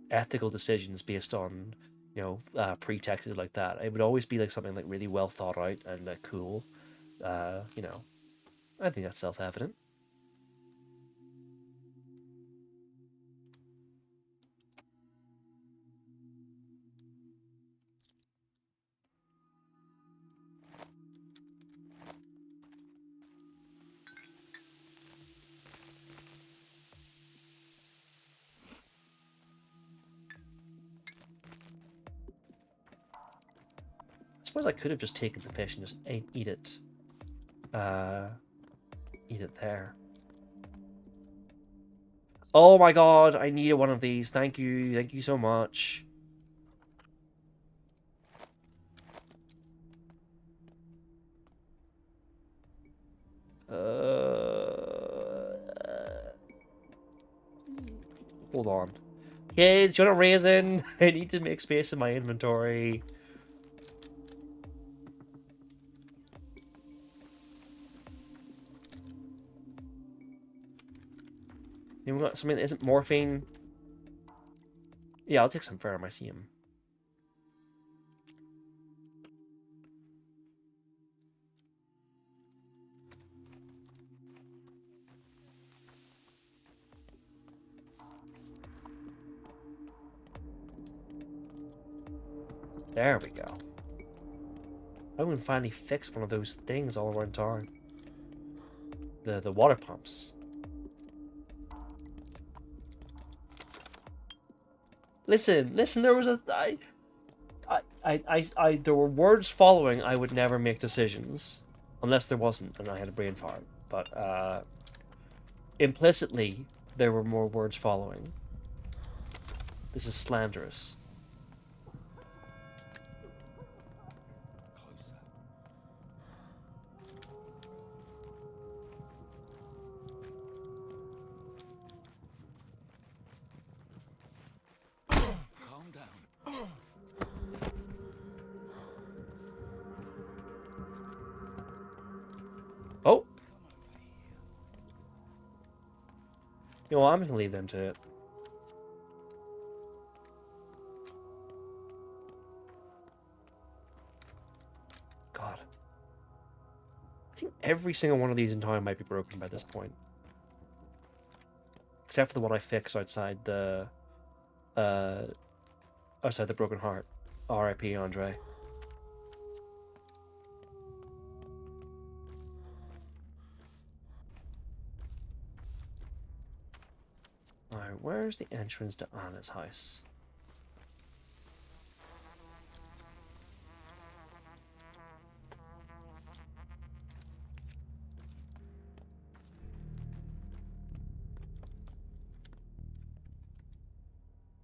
[SPEAKER 1] ethical decisions based on, you know, pretexts like that. It would always be like something like really well thought out and cool. You know, I think that's self-evident. I suppose I could have just taken the fish and just eat it. Eat it there. Oh my god, I needed one of these. Thank you so much. Hold on. Kids, you want a raisin? I need to make space in my inventory. You got something that isn't morphine? Yeah, I'll take some ferrum. I see him. There we go. I can finally fix one of those things all around town. The water pumps. Listen, there was a there were words following. I would never make decisions unless there wasn't, and I had a brain fart. But implicitly, there were more words following. This is slanderous.
[SPEAKER 6] Calm down.
[SPEAKER 1] Oh! You know what, I'm gonna leave them to it. God. I think every single one of these in town might be broken by this point. Except for the one I fixed outside the Broken Heart. R.I.P. Andre. Alright, where's the entrance to Anna's house?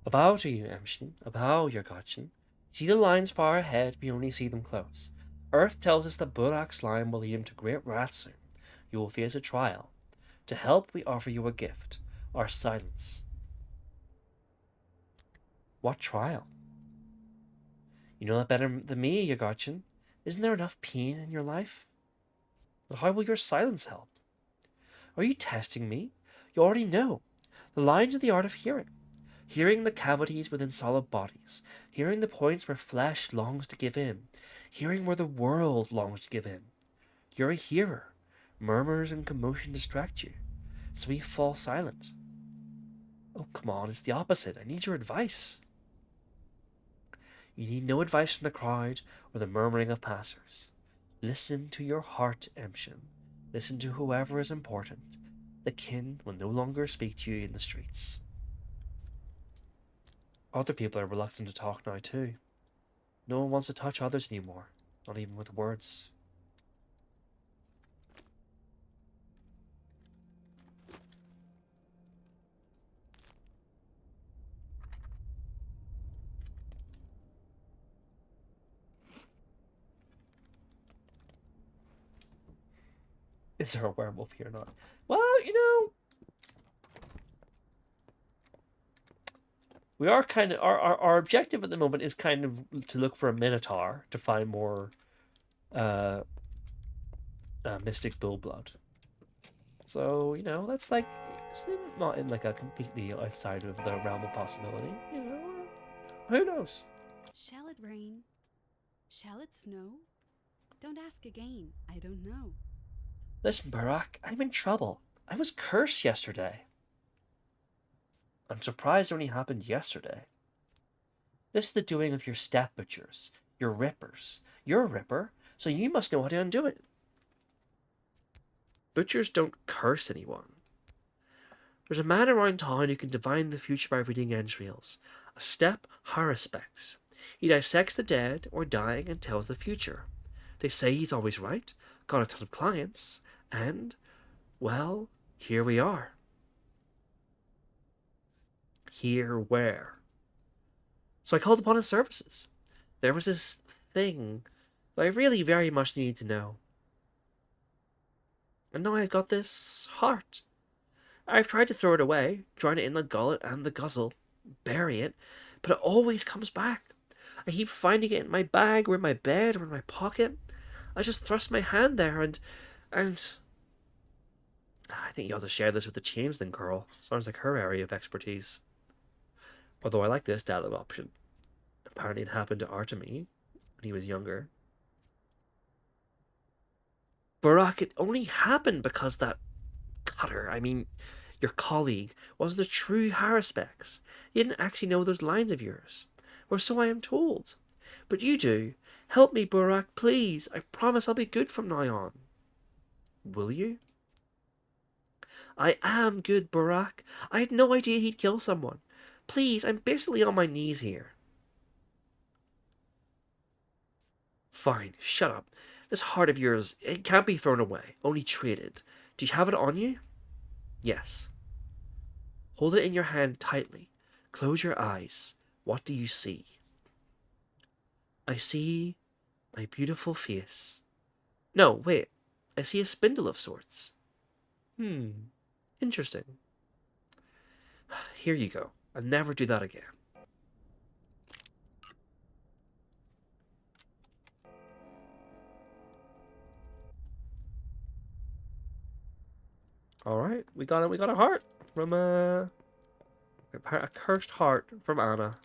[SPEAKER 1] Avow to you, Emshin. Avow, your Gotchen. See the lines far ahead, we only see them close. Earth tells us that Burak's line will lead him to great wrath soon. You will face a trial. To help, we offer you a gift. Our silence. What trial? You know that better than me, Yagotchin. Isn't there enough pain in your life? But how will your silence help? Are you testing me? You already know. The lines of the art of hearing. Hearing the cavities within solid bodies. Hearing the points where flesh longs to give in. Hearing where the world longs to give in. You're a hearer. Murmurs and commotion distract you. So we fall silent. Oh, come on, it's the opposite. I need your advice. You need no advice from the crowd or the murmuring of passers. Listen to your heart, Emshin. Listen to whoever is important. The kin will no longer speak to you in the streets. Other people are reluctant to talk now too. No one wants to touch others anymore, not even with words. Is there a werewolf here or not? Well, you know, we are kind of our objective at the moment is kind of to look for a minotaur to find more mystic bull blood. So, you know, that's like it's not in like a completely outside of the realm of possibility. You know, who knows?
[SPEAKER 8] Shall it rain? Shall it snow? Don't ask again. I don't know.
[SPEAKER 1] Listen, Barak, I'm in trouble. I was cursed yesterday. I'm surprised it only happened yesterday. This is the doing of your step butchers, your rippers. You're a ripper, so you must know how to undo it. Butchers don't curse anyone. There's a man around town who can divine the future by reading entrails. A step haruspex. He dissects the dead or dying and tells the future. They say he's always right, got a ton of clients, and, well, here we are. Here where? So I called upon his services. There was this thing that I really very much needed to know. and now I've got this heart. I've tried to throw it away, drown it in the gullet and the guzzle, bury it, but it always comes back. I keep finding it in my bag, or in my bed, or in my pocket. I just thrust my hand there, and I think you ought to share this with the Changeling girl. Sounds like her area of expertise. Although I like this dialogue option. Apparently it happened to Artemy when he was younger. Barack, it only happened because that cutter, I mean, your colleague, wasn't a true Haruspex. He didn't actually know those lines of yours. Or so I am told. But you do. Help me, Barack, please. I promise I'll be good from now on. Will you? I am good, Barack. I had no idea he'd kill someone. Please, I'm basically on my knees here. Fine, shut up. This heart of yours, it can't be thrown away, only traded. Do you have it on you? Yes. Hold it in your hand tightly. Close your eyes. What do you see? I see my beautiful face. No, wait. I see a spindle of sorts. Interesting. Here you go. I'll never do that again. Alright, we got it. We got a heart from a cursed heart from Anna.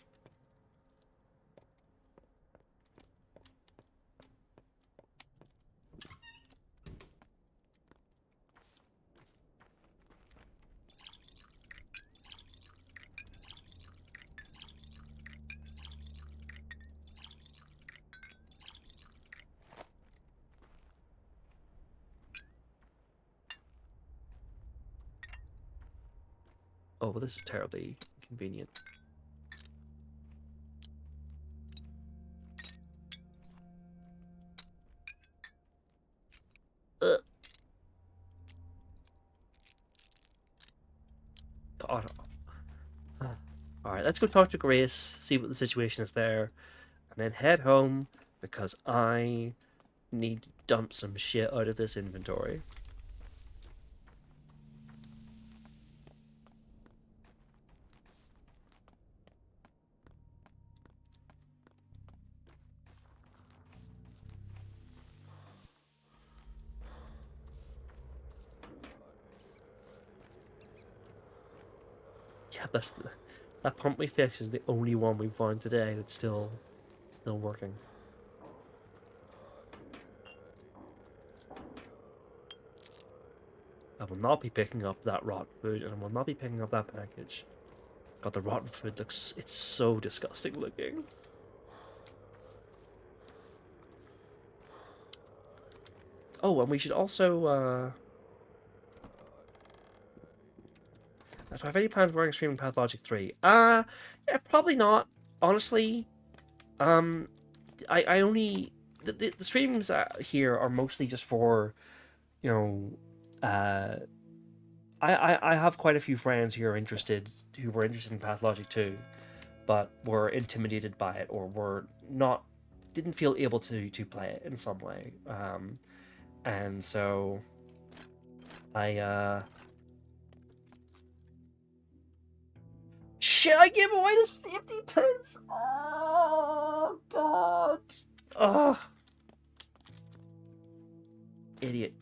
[SPEAKER 1] Oh, well, this is terribly inconvenient. God. Alright, let's go talk to Grace, see what the situation is there, and then head home because I need to dump some shit out of this inventory. Yeah, that pump we fixed is the only one we found today that's still working. I will not be picking up that rotten food, and I will not be picking up that package. God, the rotten food looks, it's so disgusting looking. Oh, and we should also, if I have any plans of wearing streaming Pathologic 3? Yeah, probably not. Honestly, I only the streams here are mostly just for, you know, I have quite a few friends who were interested in Pathologic 2, but were intimidated by it or didn't feel able to play it in some way. And so I Should I give away the safety pins? Oh god. Oh. Idiot.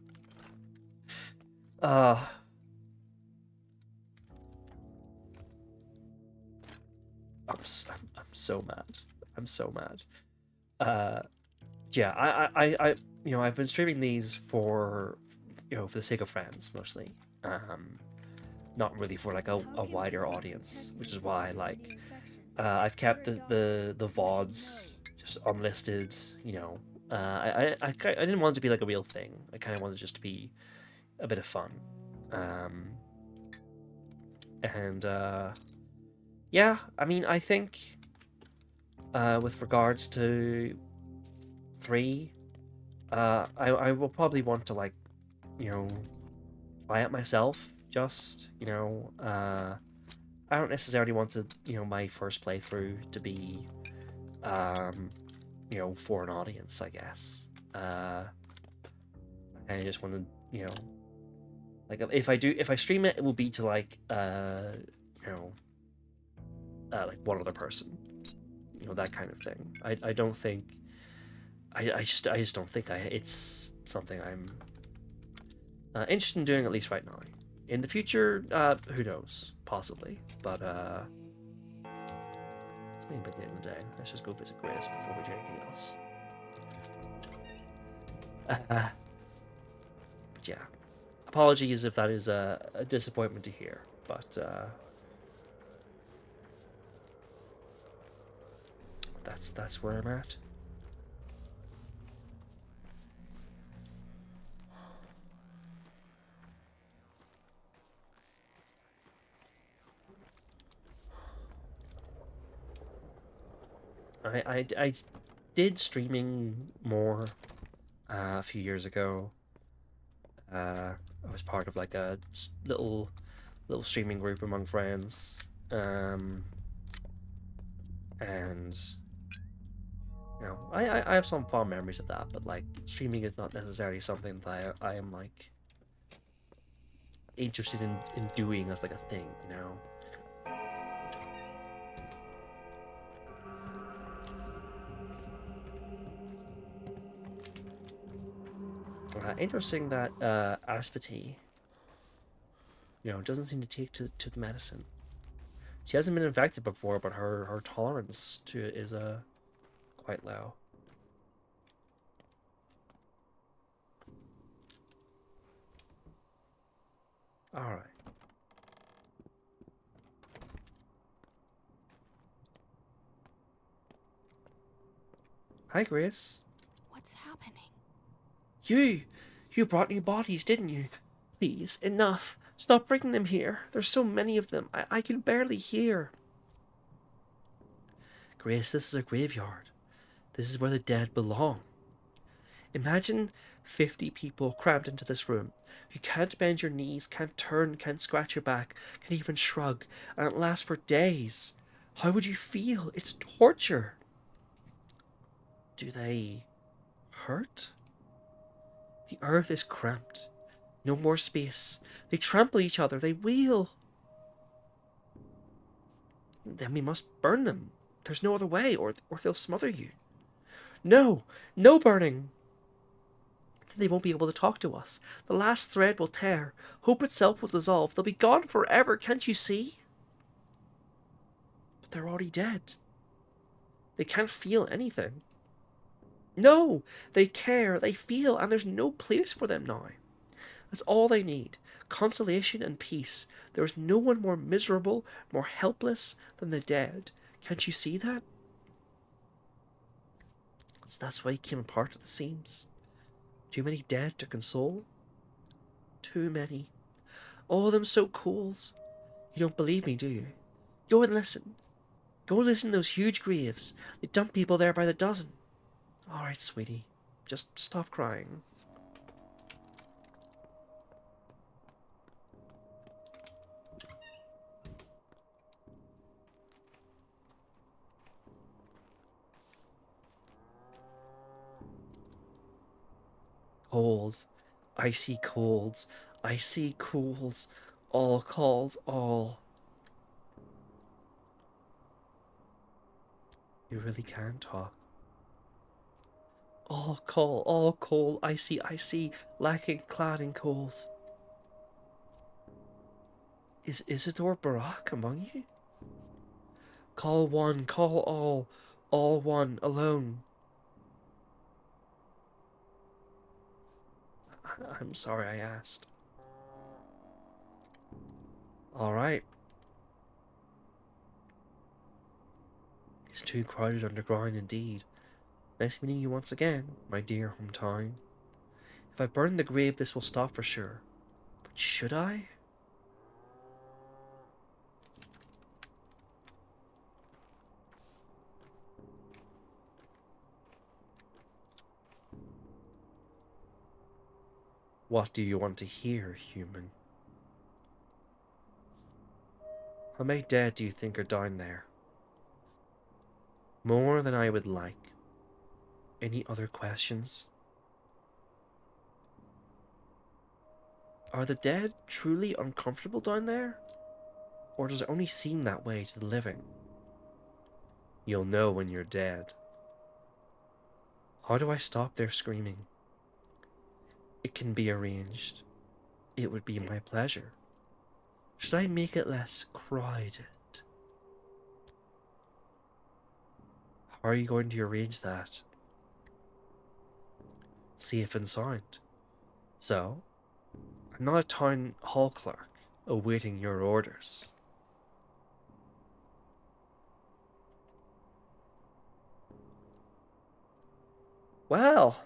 [SPEAKER 1] I'm so mad. I'm so mad. Yeah, I've been streaming these for for the sake of friends mostly. Not really for like a wider audience, which is why like I've kept the VODs just unlisted. I didn't want it to be like a real thing. I kind of wanted it just to be a bit of fun. Yeah, I mean, I think with regards to 3, I will probably want to like try it myself. Just I don't necessarily want to my first playthrough to be for an audience, I guess. I just want to Like if I stream it, it will be to like you know like one other person, you know, that kind of thing. I don't think I just don't think it's something I'm interested in doing, at least right now. In the future, who knows? Possibly, but it's maybe by the end of the day. Let's just go visit Grace before we do anything else. But yeah, apologies if that is a disappointment to hear, but that's where I'm at. I did streaming more a few years ago. I was part of like a little streaming group among friends, and you know, I have some fond memories of that. But like streaming is not necessarily something that I am like interested in doing as like a thing, you know. Interesting that Aspity, you know, doesn't seem to take to the medicine. She hasn't been infected before, but her tolerance to it is quite low. All right. Hi, Grace.
[SPEAKER 2] What's happening?
[SPEAKER 1] You brought new bodies, didn't you? Please, enough. Stop bringing them here. There's so many of them. I can barely hear. Grace, this is a graveyard. This is where the dead belong. Imagine 50 people crammed into this room. You can't bend your knees, can't turn, can't scratch your back, can't even shrug, and it lasts for days. How would you feel? It's torture. Do they hurt? The earth is cramped. No more space. They trample each other. They wheel. Then we must burn them. There's no other way, or they'll smother you. No! No burning! Then they won't be able to talk to us. The last thread will tear. Hope itself will dissolve. They'll be gone forever, can't you see? But they're already dead. They can't feel anything. No! They care, they feel, and there's no place for them now. That's all they need. Consolation and peace. There is no one more miserable, more helpless than the dead. Can't you see that? So that's why he came apart at the seams. Too many dead to console? Too many. All of them so cold. You don't believe me, do you? Go and listen. Go listen to those huge graves. They dump people there by the dozen. All right, sweetie. Just stop crying. Cold. Icy colds. Icy colds. All cold, all. You really can talk. All cold, icy, lacking, clad in cold. Is Isidore Barak among you? Call one, call all one, alone. I'm sorry I asked. Alright. It's too crowded underground indeed. Nice meeting you once again, my dear hometown. If I burn the grave, this will stop for sure. But should I? What do you want to hear, human? How many dead do you think are down there? More than I would like. Any other questions? Are the dead truly uncomfortable down there? Or does it only seem that way to the living? You'll know when you're dead. How do I stop their screaming? It can be arranged. It would be my pleasure. Should I make it less crowded? How are you going to arrange that? Safe and sound. So, I'm not a town hall clerk awaiting your orders. Well,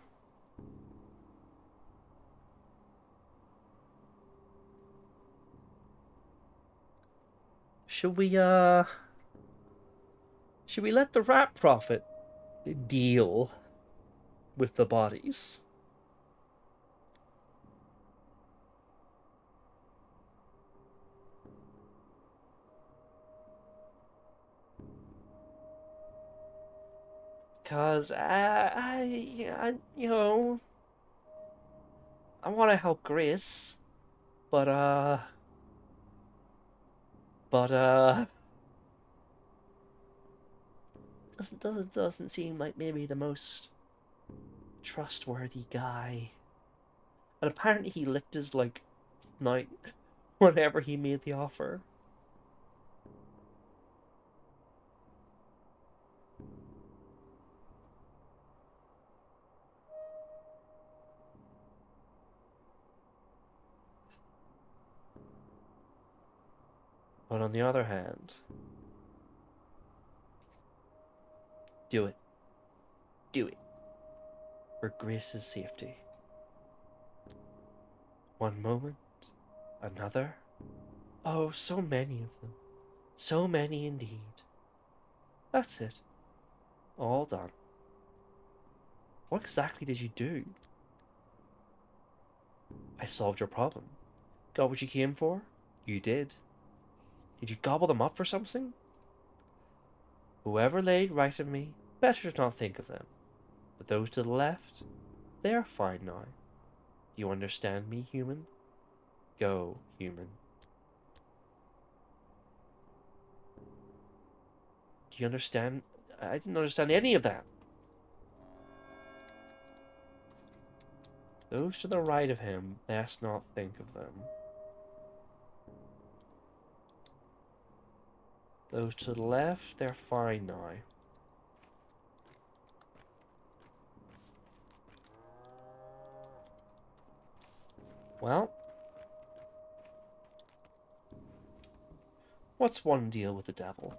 [SPEAKER 1] should we let the rat prophet deal with the bodies? Cause I want to help Grace, but doesn't seem like maybe the most trustworthy guy. And apparently he licked his like snout whenever he made the offer. But on the other hand, do it. Do it. For Grace's safety. One moment, another. Oh, so many of them. So many indeed. That's it. All done. What exactly did you do? I solved your problem. Got what you came for? You did. Did you gobble them up for something? Whoever laid right of me, better not think of them. But those to the left, they are fine now. Do you understand me, human? Go, human. Do you understand? I didn't understand any of that. Those to the right of him, best not think of them. Those to the left, they're fine now. Well, what's one deal with the devil?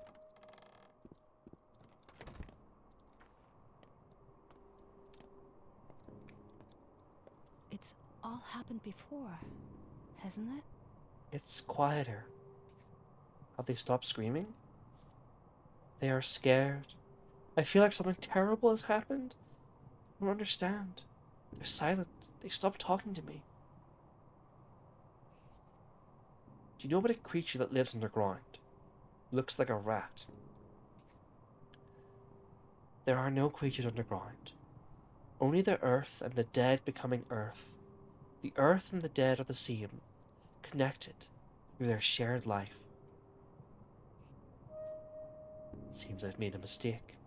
[SPEAKER 2] It's all happened before, hasn't it?
[SPEAKER 1] It's quieter. Have they stopped screaming? They are scared. I feel like something terrible has happened. I don't understand. They're silent. They stopped talking to me. Do you know about a creature that lives underground? Looks like a rat. There are no creatures underground. Only the earth and the dead becoming earth. The earth and the dead are the same, connected through their shared life. Seems I've made a mistake.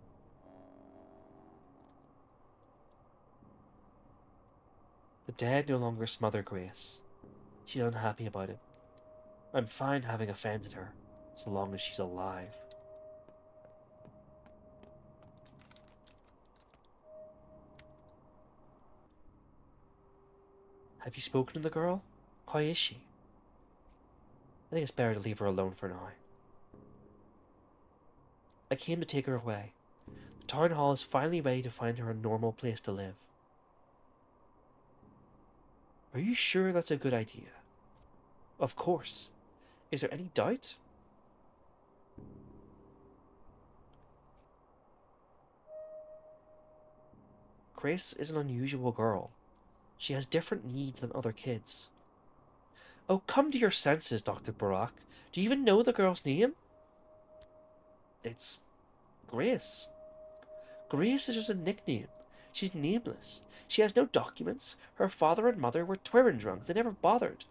[SPEAKER 1] The dead no longer smother Grace. She's unhappy about it. I'm fine having offended her, so long as she's alive. Have you spoken to the girl? How is she? I think it's better to leave her alone for now. I came to take her away. The town hall is finally ready to find her a normal place to live. Are you sure that's a good idea? Of course. Is there any doubt? Grace is an unusual girl. She has different needs than other kids. Oh, come to your senses, Dr. Barak. Do you even know the girl's name? It's Grace. Grace is just a nickname. She's nameless. She has no documents. Her father and mother were twirling drunk. They never bothered.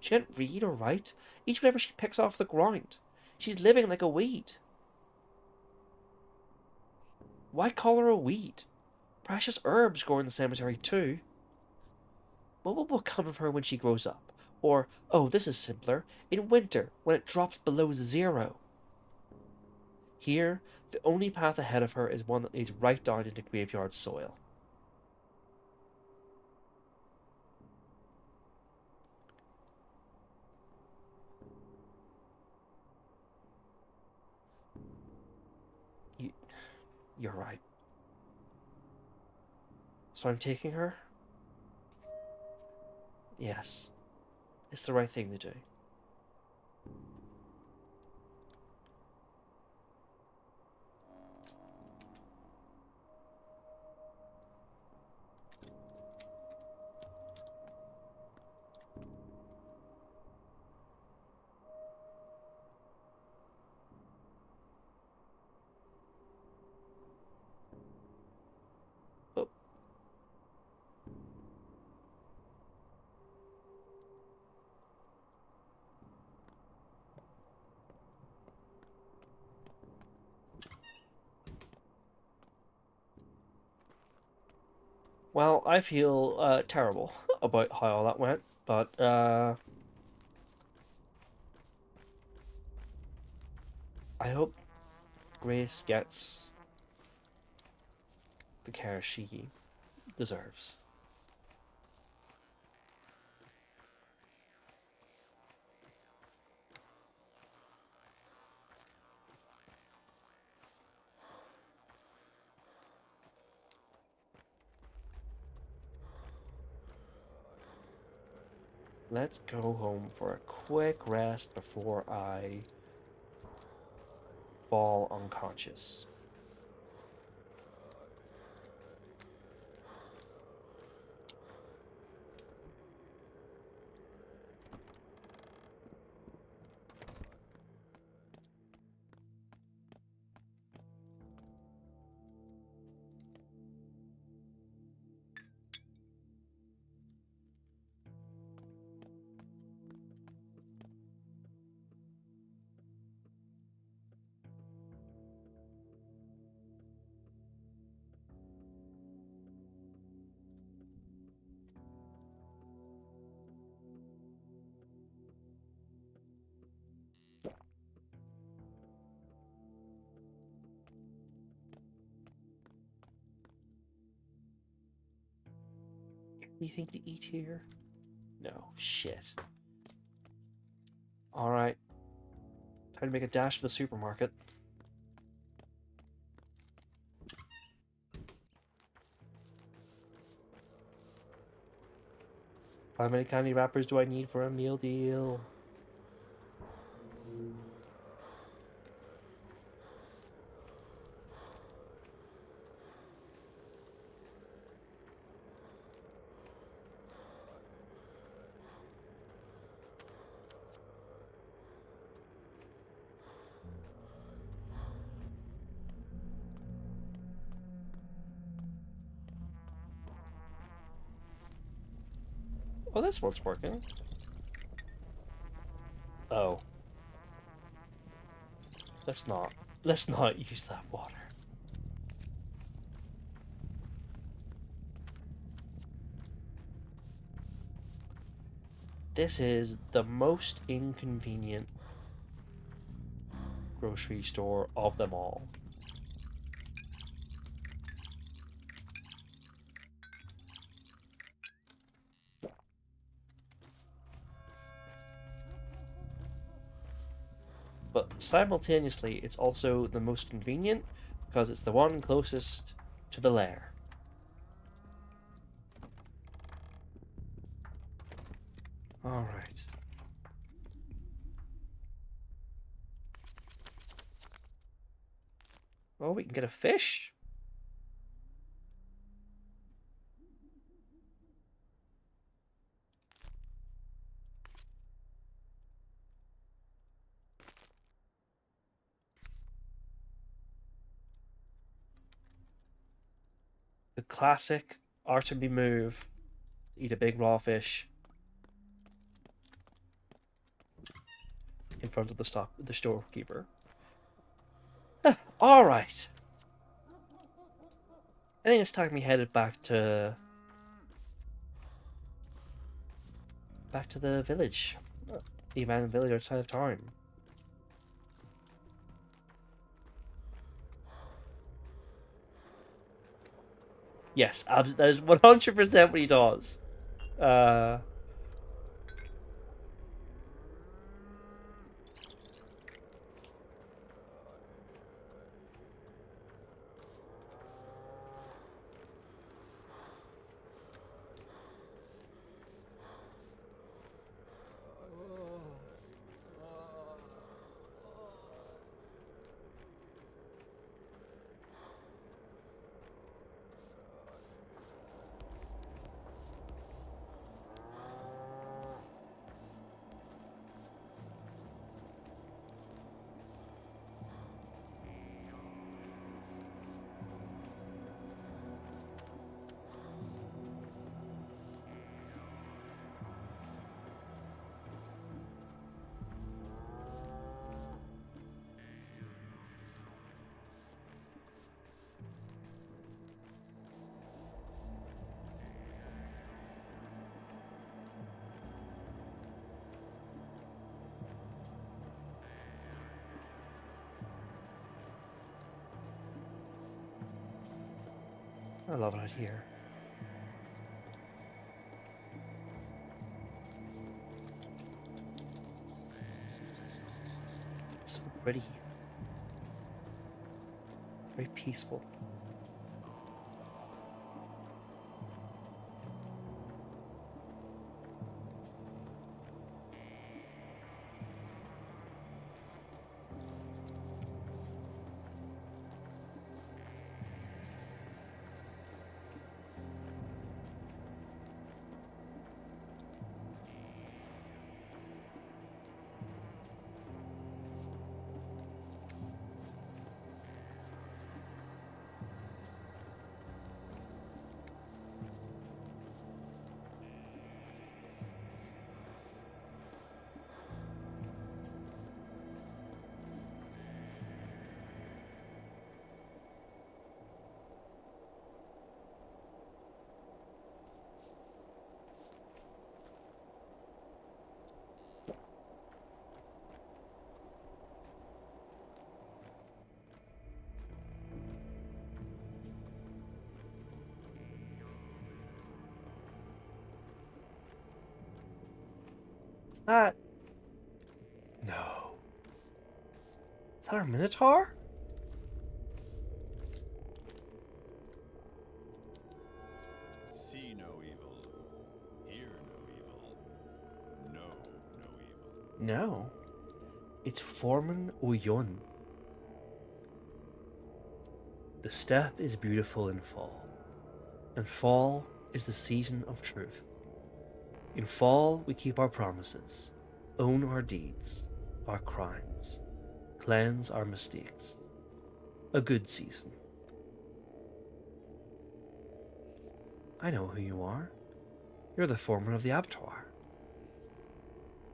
[SPEAKER 1] She can't read or write, eat whatever she picks off the ground. She's living like a weed. Why call her a weed? Precious herbs grow in the cemetery too. What will become of her when she grows up? Or, oh, this is simpler, in winter, when it drops below 0. Here, the only path ahead of her is one that leads right down into graveyard soil. You're right. So I'm taking her? Yes. It's the right thing to do. Oh. Well, I feel terrible about how all that went, but I hope Grace gets the care she deserves. Let's go home for a quick rest before I fall unconscious. Anything to eat here? No. Shit. Alright. Time to make a dash for the supermarket. How many candy wrappers do I need for a meal deal? Oh, this one's working. Oh. Let's not use that water. This is the most inconvenient grocery store of them all. But simultaneously, it's also the most convenient because it's the one closest to the lair. Alright. Oh, we can get a fish. The classic R2B move. Eat a big raw fish. in front of the storekeeper. All right. I think it's time we headed back to the village, the abandoned village outside of town. Yes, that is 100% what he does. I love it out here. It's so pretty. Very peaceful. Is that... No. Is that our Minotaur?
[SPEAKER 9] See no evil. Hear no evil. Know no evil.
[SPEAKER 1] No. It's Forman Uyun. The steppe is beautiful in fall, and fall is the season of truth. In fall, we keep our promises, own our deeds, our crimes, cleanse our mistakes. A good season. I know who you are. You're the foreman of the abattoir.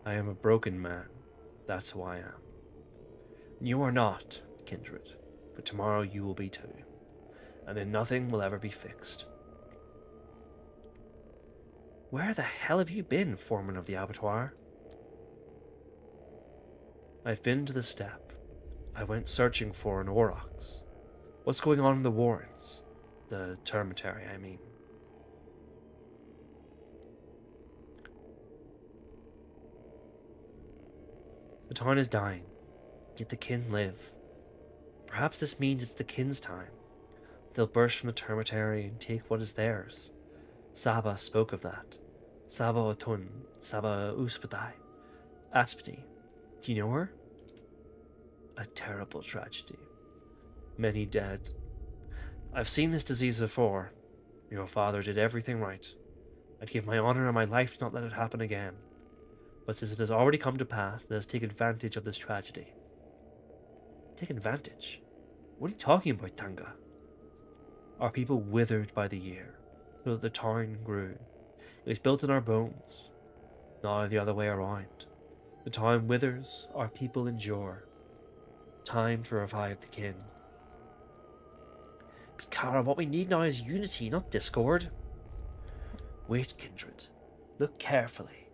[SPEAKER 1] I am a broken man. That's who I am. You are not, kindred, but tomorrow you will be too, and then nothing will ever be fixed. Where the hell have you been, foreman of the abattoir? I've been to the steppe. I went searching for an aurochs. What's going on in the warrens? The termitary, I mean. The town is dying, yet the kin live. Perhaps this means it's the kin's time. They'll burst from the termitary and take what is theirs. Saba spoke of that. Saba Otun, Saba Uspadai. Aspidi. Do you know her? A terrible tragedy. Many dead. I've seen this disease before. Your father did everything right. I'd give my honor and my life to not let it happen again. But since it has already come to pass, let us take advantage of this tragedy. Take advantage? What are you talking about, Tanga? Our people withered by the year, so that the town grew. It was built in our bones, not the other way around. The time withers, our people endure. Time to revive the kin. Pikara, what we need now is unity, not discord. Wait, kindred. Look carefully.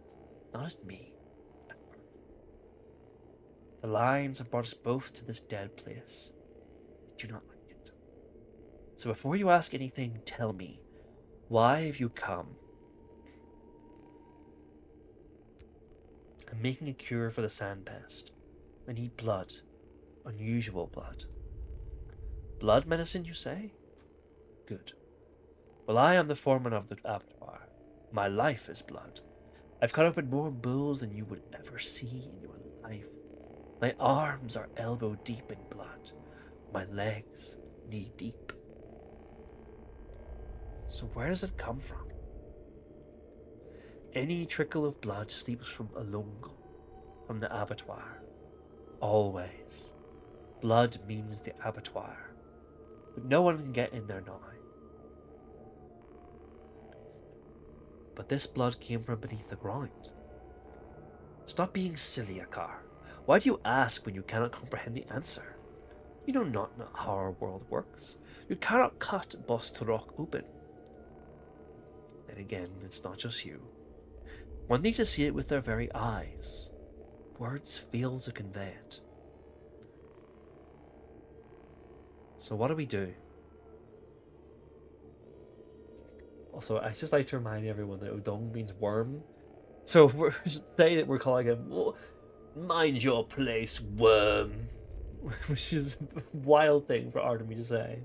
[SPEAKER 1] Not at me. At her. The lines have brought us both to this dead place. I do not like it. So before you ask anything, tell me, why have you come? I'm making a cure for the sand pest. I need blood. Unusual blood. Blood medicine, you say? Good. Well, I am the foreman of the abattoir. My life is blood. I've cut open more bulls than you would ever see in your life. My arms are elbow deep in blood. My legs knee deep. So where does it come from? Any trickle of blood sleeps from Alungo, from the abattoir. Always. Blood means the abattoir. But no one can get in there now. But this blood came from beneath the ground. Stop being silly, Akar. Why do you ask when you cannot comprehend the answer? You know not how our world works. You cannot cut Bostorok open. And again, it's not just you. One needs to see it with their very eyes. Words fail to convey it. So what do we do? Also, I just like to remind everyone that Udong means worm. So if we're say that we're calling him, well, mind your place, worm. Which is a wild thing for Artemy to say.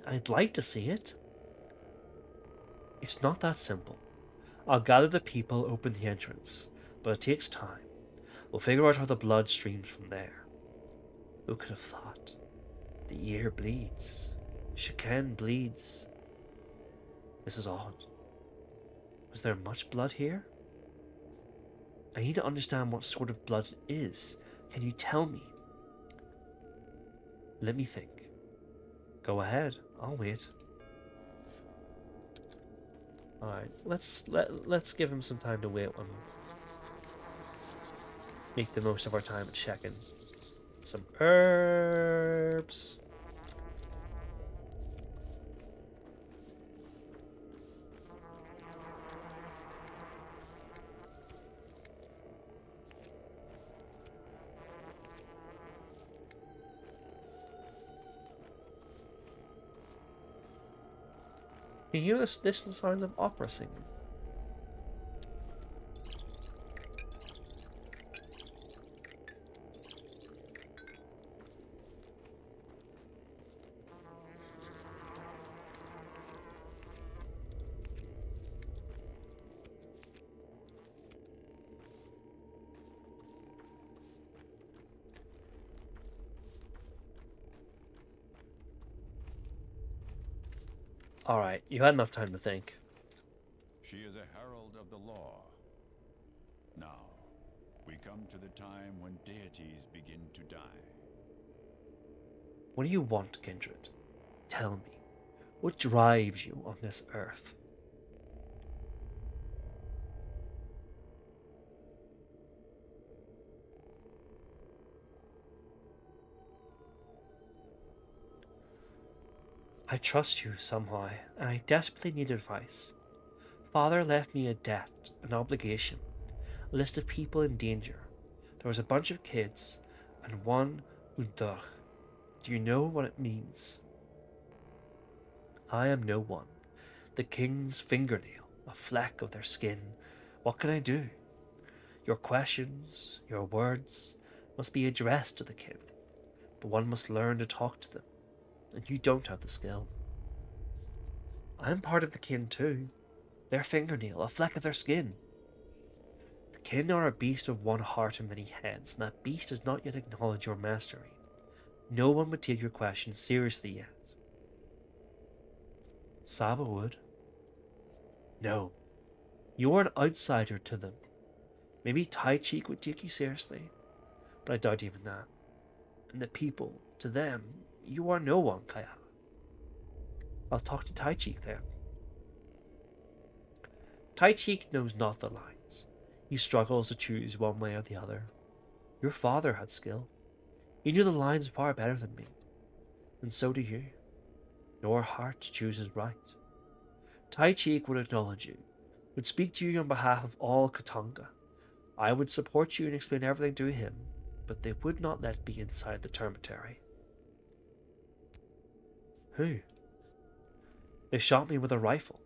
[SPEAKER 1] I'd like to see it. It's not that simple. I'll gather the people, open the entrance, but it takes time. We'll figure out how the blood streams from there. Who could have thought? The ear bleeds. Shaken bleeds. This is odd. Was there much blood here? I need to understand what sort of blood it is. Can you tell me? Let me think. Go ahead. I'll wait. Alright, let's give him some time to wait and make the most of our time at checking. Some herbs. Can you hear the distant sounds of opera singing? Alright, you had enough time to think.
[SPEAKER 10] She is a herald of the law. Now, we come to the time when deities begin to die.
[SPEAKER 1] What do you want, kindred? Tell me. What drives you on this earth? I trust you somehow, and I desperately need advice. Father left me a debt, an obligation, a list of people in danger. There was a bunch of kids, and one Undach. Do you know what it means? I am no one. The king's fingernail, a fleck of their skin. What can I do? Your questions, your words, must be addressed to the kin, but one must learn to talk to them. And you don't have the skill. I'm part of the kin too. Their fingernail, a fleck of their skin. The kin are a beast of one heart and many heads, and that beast does not yet acknowledge your mastery. No one would take your question seriously yet. Saba would. No. You are an outsider to them. Maybe Tai Cheek would take you seriously, but I doubt even that. And the people, to them, you are no one, Kaya. I'll talk to Tai Cheek then. Tai Cheek knows not the line. He struggles to choose one way or the other. Your father had skill. He knew the lines far better than me. And so do you. Your heart chooses right. Tai Cheek would acknowledge you, would speak to you on behalf of all Katanga. I would support you and explain everything to him, but they would not let me inside the termitary. Who? They shot me with a rifle.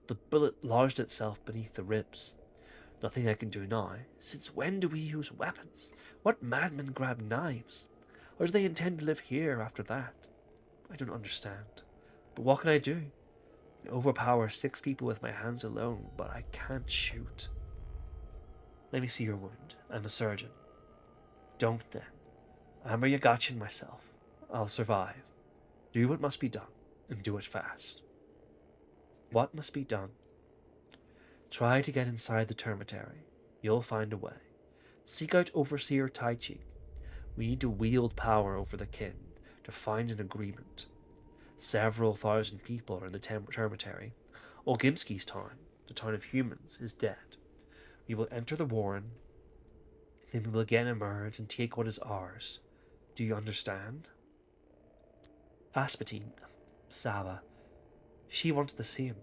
[SPEAKER 1] The bullet lodged itself beneath the ribs. Nothing I can do now. Since when do we use weapons? What madmen grab knives? Or do they intend to live here after that? I don't understand. But what can I do? I overpower 6 people with my hands alone, but I can't shoot. Let me see your wound. I'm a surgeon. Don't then. I'm a Yagachin myself. I'll survive. Do what must be done, and do it fast. What must be done? Try to get inside the termitary. You'll find a way. Seek out Overseer Tai Chi. We need to wield power over the kin to find an agreement. Several thousand people are in the termitary. Olgimski's town, the town of humans, is dead. We will enter the warren, then we will again emerge and take what is ours. Do you understand? Aspetin, Saba, she wanted the same.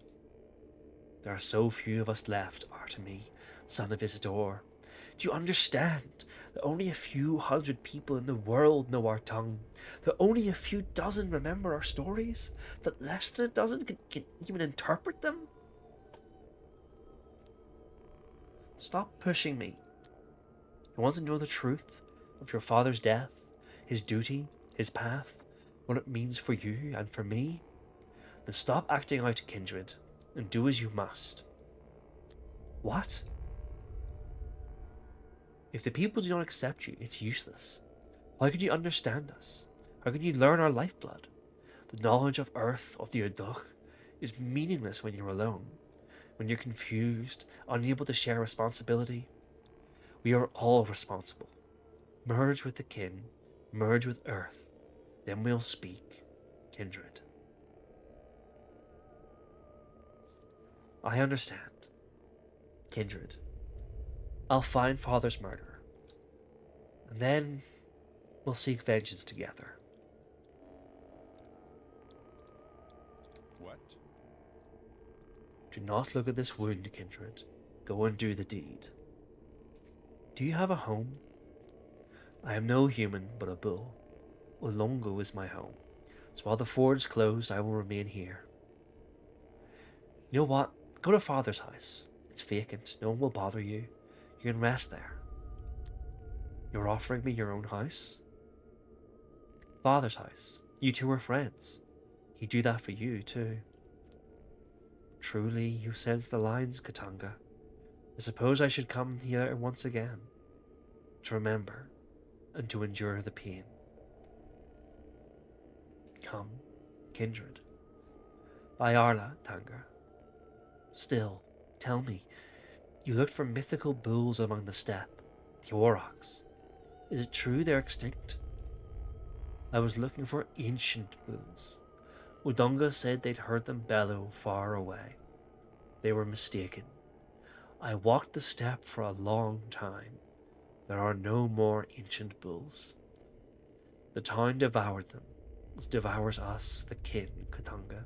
[SPEAKER 1] There are so few of us left, Artemi, son of Isidore. Do you understand that only a few hundred people in the world know our tongue? That only a few dozen remember our stories? That less than a dozen can even interpret them? Stop pushing me. You want to know the truth of your father's death, his duty, his path, what it means for you and for me? Then stop acting out, kindred, and do as you must. What? If the people do not accept you, it's useless. How can you understand us? How can you learn our lifeblood? The knowledge of Earth, of the Uduch, is meaningless when you're alone. When you're confused, unable to share responsibility. We are all responsible. Merge with the kin, merge with Earth. Then we'll speak, kindred. I understand. Kindred. I'll find Father's murderer. And then we'll seek vengeance together.
[SPEAKER 10] What?
[SPEAKER 1] Do not look at this wound, kindred. Go and do the deed. Do you have a home? I am no human, but a bull. Ulongo is my home. So while the ford is closed, I will remain here. You know what? Go to Father's house. It's vacant. No one will bother you. You can rest there. You're offering me your own house? Father's house. You two are friends. He'd do that for you, too. Truly, you sense the lines, Katanga. I suppose I should come here once again. To remember, and to endure the pain. Come, kindred. By Arla, Tanga. Still, tell me, you looked for mythical bulls among the steppe, the aurochs. Is it true they're extinct? I was looking for ancient bulls. Udonga said they'd heard them bellow far away. They were mistaken. I walked the steppe for a long time. There are no more ancient bulls. The town devoured them, as devours us, the kin, Katanga.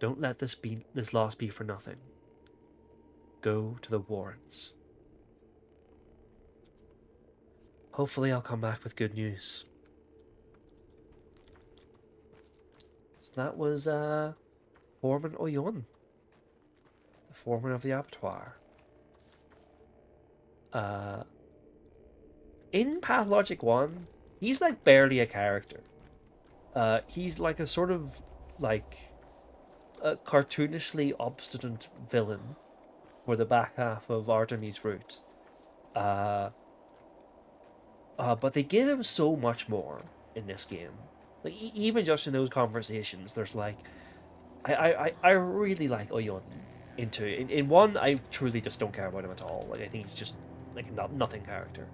[SPEAKER 1] Don't let this loss be for nothing. Go to the warrens. Hopefully I'll come back with good news. So that was Foreman Oyon, the foreman of the abattoir. In Pathologic 1, he's like barely a character. He's like a sort of like a cartoonishly obstinate villain for the back half of Artemis' Route. But they give him so much more in this game. Like even just in those conversations, there's like, I really like Oyon. In one, I truly just don't care about him at all. Like I think he's just like a nothing character.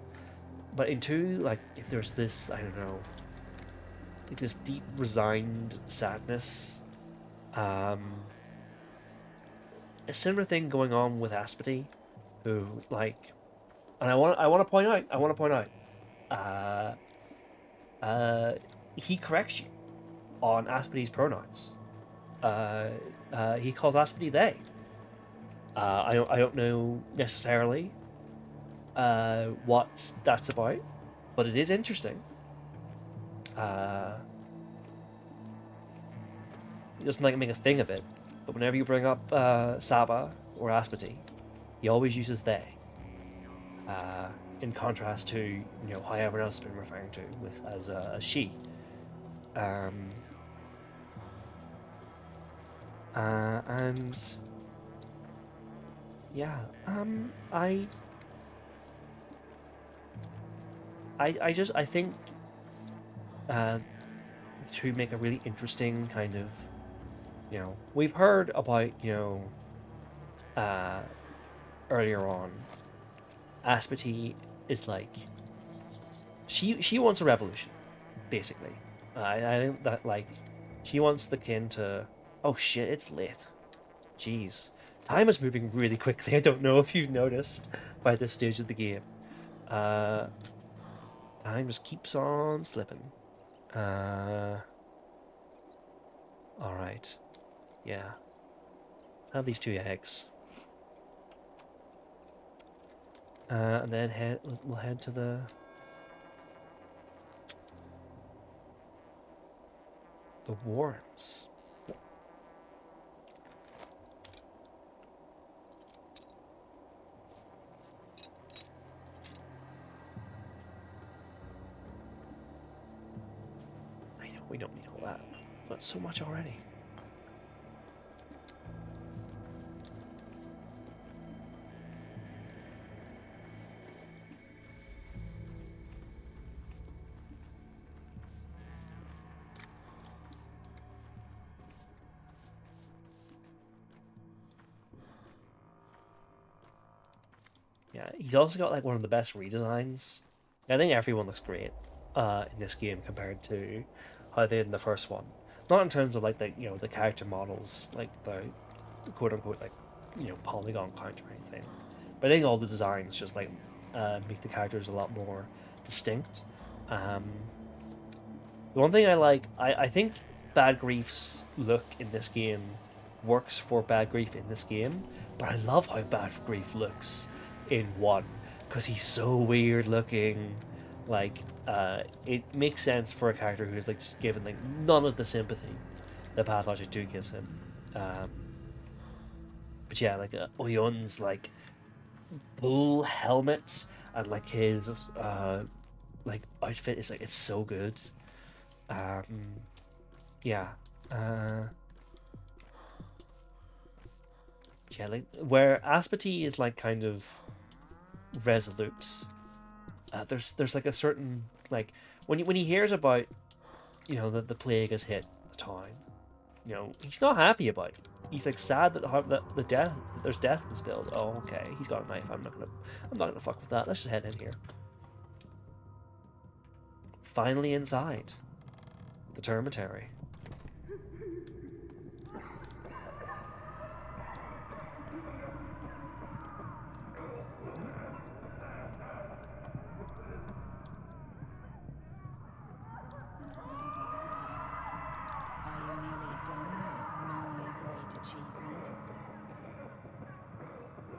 [SPEAKER 1] But in two, like there's this, I don't know, like this deep resigned sadness. A similar thing going on with Aspity, who like, and I want to point out, he corrects you on Aspidy's pronouns. He calls Aspity they. I don't know necessarily what that's about, but it is interesting. He doesn't like make a thing of it, but whenever you bring up Saba or Aspity, he always uses they. In contrast to how everyone else has been referring to with as a she. And yeah, I think to make a really interesting kind of we've heard about earlier on Aspity is like she wants a revolution basically. I think that like she wants the kin to oh shit it's late jeez time is moving really quickly. I don't know if you've noticed by this stage of the game. Time just keeps on slipping. All right. Yeah. Let's have these 2 eggs. And then we'll head to the Warrens. I know we don't need all that, but so much already. Yeah, he's also got like one of the best redesigns. I think everyone looks great in this game compared to how they did in the first one. Not in terms of like the character models, like the quote unquote like polygon count or anything, but I think all the designs just like make the characters a lot more distinct. The one thing I like, I think Bad Grief's look in this game works for Bad Grief in this game, but I love how Bad Grief looks in 1 because he's so weird looking. Like, it makes sense for a character who's like just given like none of the sympathy that Pathologic 2 gives him. But yeah, like Oyun's like bull helmet and like his like outfit is like it's so good. Yeah. Yeah, like where Aspity is like kind of resolute. There's like a certain like when he hears about that the plague has hit the town, he's not happy about it. He's like sad that there's death been spilled. Oh, okay, he's got a knife. I'm not gonna fuck with that. Let's just head in here. Finally inside the termitary.
[SPEAKER 2] Are you nearly done with my great achievement?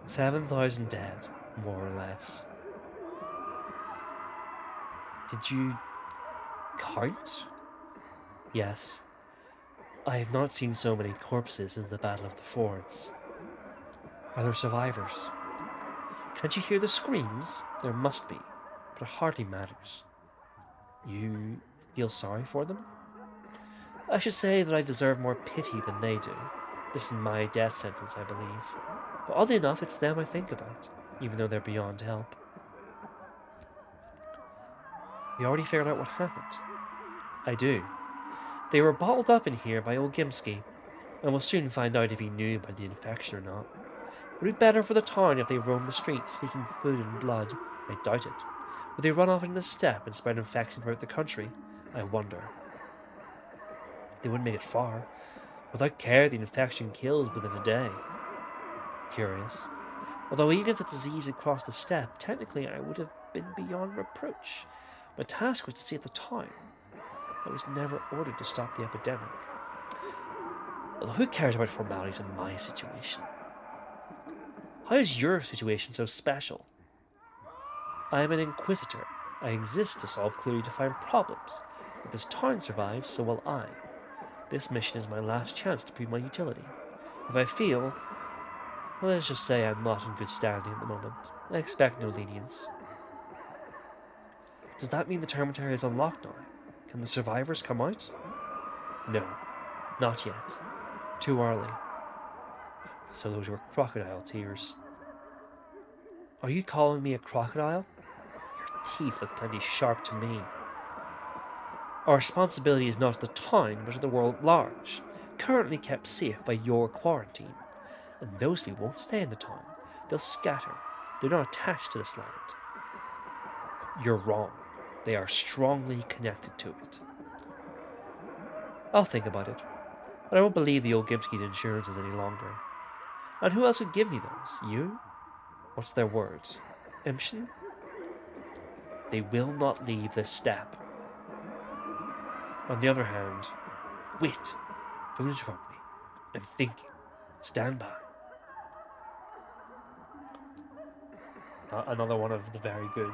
[SPEAKER 1] 7,000 dead, more or less. Did you count? Yes. I have not seen so many corpses since the Battle of the Fords. Are there survivors? Can't you hear the screams? There must be, but it hardly matters. You feel sorry for them? I should say that I deserve more pity than they do. This is my death sentence, I believe. But oddly enough, it's them I think about, even though they're beyond help. You already figured out what happened? I do. They were bottled up in here by old Gimski, and we'll soon find out if he knew about the infection or not. Would it be better for the town if they roamed the streets seeking food and blood? I doubt it. Would they run off into the steppe and spread infection throughout the country? I wonder. They wouldn't make it far. Without care, the infection kills within a day. Curious. Although even if the disease had crossed the steppe, technically I would have been beyond reproach. My task was to see at the town. I was never ordered to stop the epidemic. Although who cares about formalities in my situation? How is your situation so special? I am an inquisitor. I exist to solve clearly defined problems. If this town survives, so will I. This mission is my last chance to prove my utility. If I fail, well, let's just say I'm not in good standing at the moment. I expect no lenience. Does that mean the termitary is unlocked now? Can the survivors come out? No, not yet. Too early. So those were crocodile tears. Are you calling me a crocodile? Your teeth look plenty sharp to me. Our responsibility is not to the town, but to the world at large, currently kept safe by your quarantine. And those people won't stay in the town. They'll scatter. They're not attached to this land. You're wrong. They are strongly connected to it. I'll think about it, but I won't believe the old Gimski's insurances any longer. And who else would give me those? You? What's their words? Imshin? They will not leave this steppe. On the other hand, wait, don't interrupt me. I'm thinking. Stand by. Another one of the very good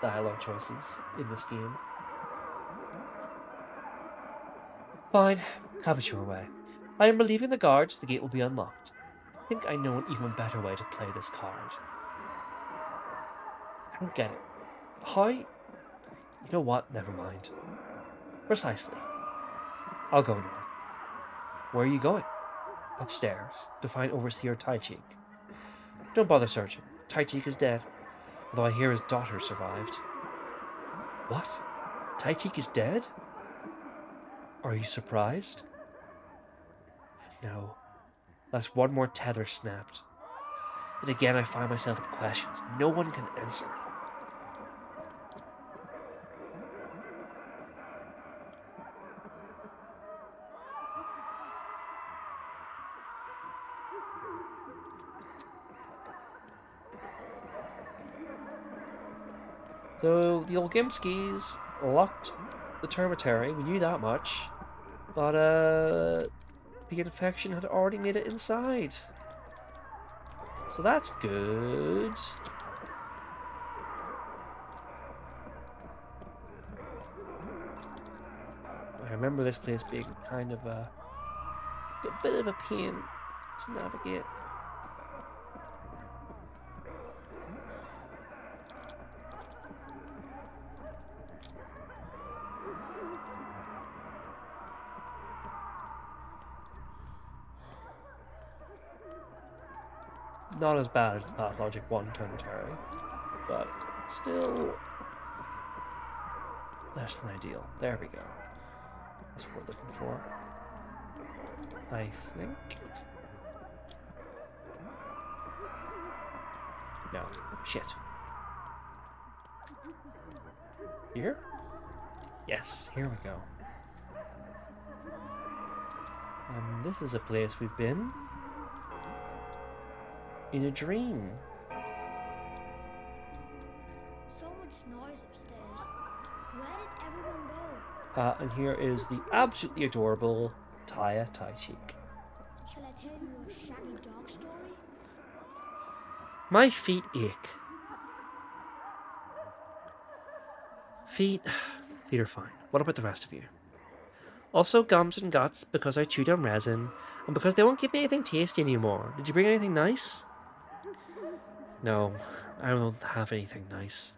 [SPEAKER 1] dialogue choices in this game. Fine, have it your way. I am relieving the guards, the gate will be unlocked. I think I know an even better way to play this card. I don't get it. How? You know what? Never mind. Precisely. I'll go now. Where are you going? Upstairs, to find Overseer Taichik. Don't bother searching. Taichik is dead, although I hear his daughter survived. What? Taichik is dead? Are you surprised? No. That's one more tether snapped. And again I find myself with questions no one can answer. So the old Gimskis locked the termitary, we knew that much. But the infection had already made it inside. So that's good. I remember this place being kind of a bit of a pain to navigate. Not as bad as the Pathologic 1 termitary, but still less than ideal. There we go. That's what we're looking for. I think. No. Shit. Here? Yes, here we go. This is a place we've been. In a dream.
[SPEAKER 7] So much noise upstairs. Where did everyone go?
[SPEAKER 1] And here is the absolutely adorable Taya Taichik.
[SPEAKER 7] Shall I tell you a shaggy dog story?
[SPEAKER 1] My feet ache. Feet are fine. What about the rest of you? Also gums and guts because I chewed on resin, and because they won't give me anything tasty anymore. Did you bring anything nice? No, I don't have anything nice.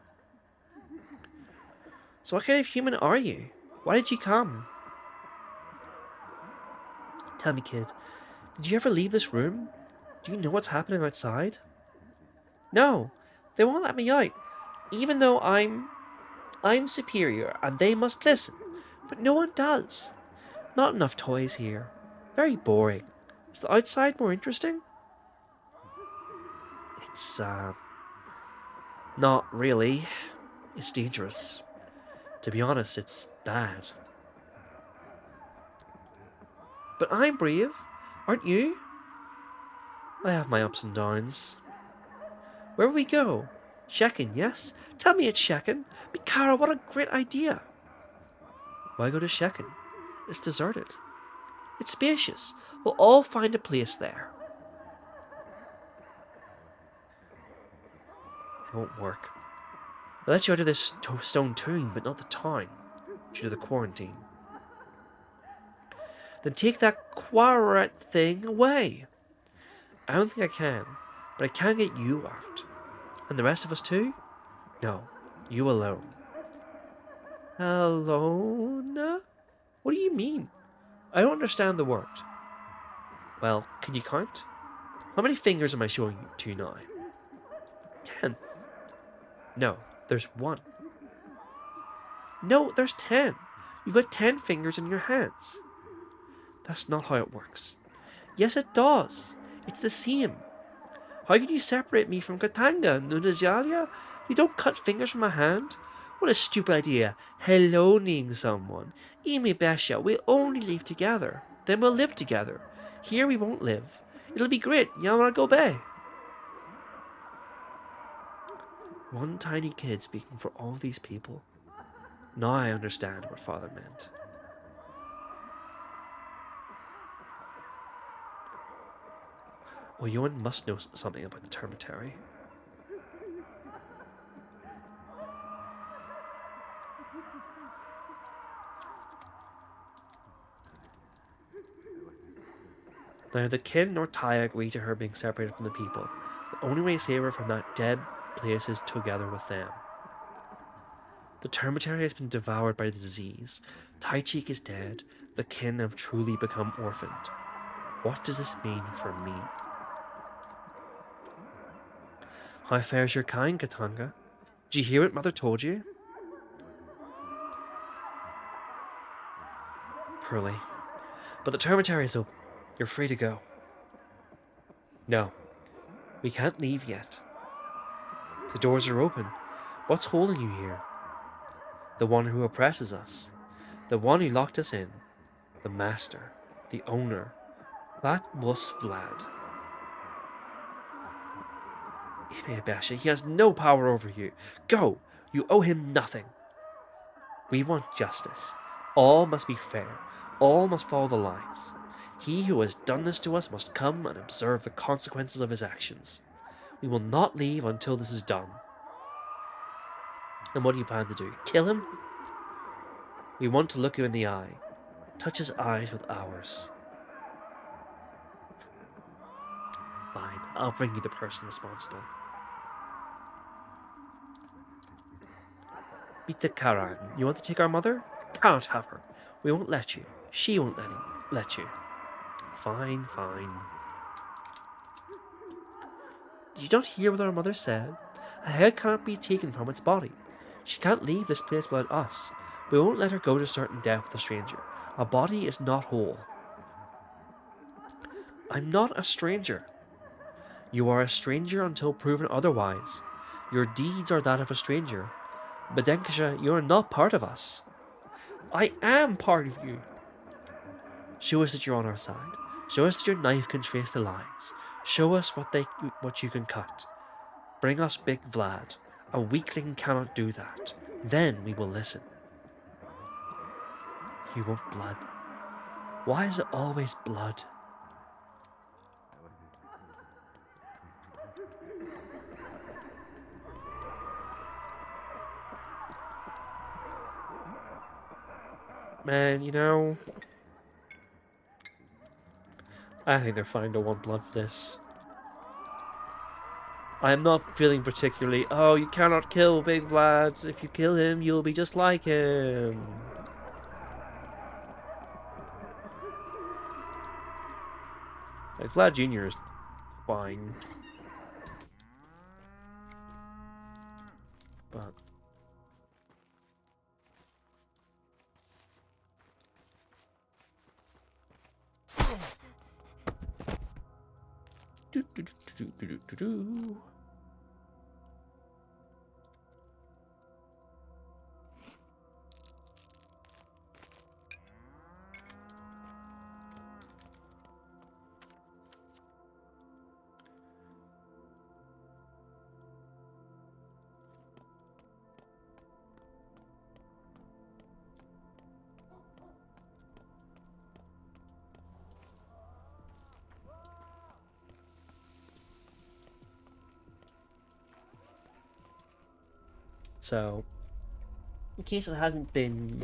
[SPEAKER 1] So what kind of human are you? Why did you come? Tell me, kid, did you ever leave this room? Do you know what's happening outside? No, they won't let me out, even though I'm superior and they must listen, but no one does. Not enough toys here. Very boring. Is the outside more interesting? It's, not really. It's dangerous. To be honest, it's bad. But I'm brave, aren't you? I have my ups and downs. Where will we go? Shekin, yes? Tell me it's Shekin. Mikara, what a great idea. Why go to Shekin? It's deserted. It's spacious. We'll all find a place there. It won't work. They'll let you out of this stone tomb, but not the town, due to the quarantine. Then take that quarret thing away. I don't think I can, but I can get you out. And the rest of us too? No, you alone. Alone? What do you mean? I don't understand the word. Well, can you count? How many fingers am I showing you to now? 10. No, there's 1. No, there's 10. You've got 10 fingers in your hands. That's not how it works. Yes, it does. It's the same. How can you separate me from Katanga, Nunazalia? You don't cut fingers from my hand. What a stupid idea. Helloing someone. Ime Besha, we'll only leave together. Then we'll live together. Here we won't live. It'll be great. Yamarago Bay. One tiny kid speaking for all these people. Now I understand what Father meant. Well, Ewan must know something about the Termitary. Neither the kid nor Taya agree to her being separated from the people. The only way to save her from that dead place is together with them. The Termitary has been devoured by the disease. Tai Cheek is dead. The kin have truly become orphaned. What does this mean for me? How fares your kind, Katanga? Did you hear what Mother told you? Poorly. But the Termitary is open. You're free to go. No. We can't leave yet. The doors are open. What's holding you here? The one who oppresses us. The one who locked us in. The master. The owner. That was Vlad. Basha, he has no power over you. Go! You owe him nothing. We want justice. All must be fair. All must follow the lines. He who has done this to us must come and observe the consequences of his actions. We will not leave until this is done. And what do you plan to do? Kill him? We want to look him in the eye. Touch his eyes with ours. Fine, I'll bring you the person responsible. Meet the Karan. You want to take our mother? Can't have her. We won't let you. She won't let you. Fine, fine. Did you not hear what our mother said? A head cannot be taken from its body. She can't leave this place without us. We won't let her go to certain death with a stranger. A body is not whole. I'm not a stranger. You are a stranger until proven otherwise. Your deeds are that of a stranger. Bedenkasha, you are not part of us. I am part of you. Show us that you're on our side. Show us that your knife can trace the lines. Show us what you can cut. Bring us Big Vlad. A weakling cannot do that. Then we will listen. You want blood? Why is it always blood? Man, you know, I think they're fine to want blood for this. I am not feeling particularly, oh, you cannot kill Big Vlad. If you kill him, you'll be just like him. Like, Vlad Jr. is fine. But... Do. So, in case it hasn't been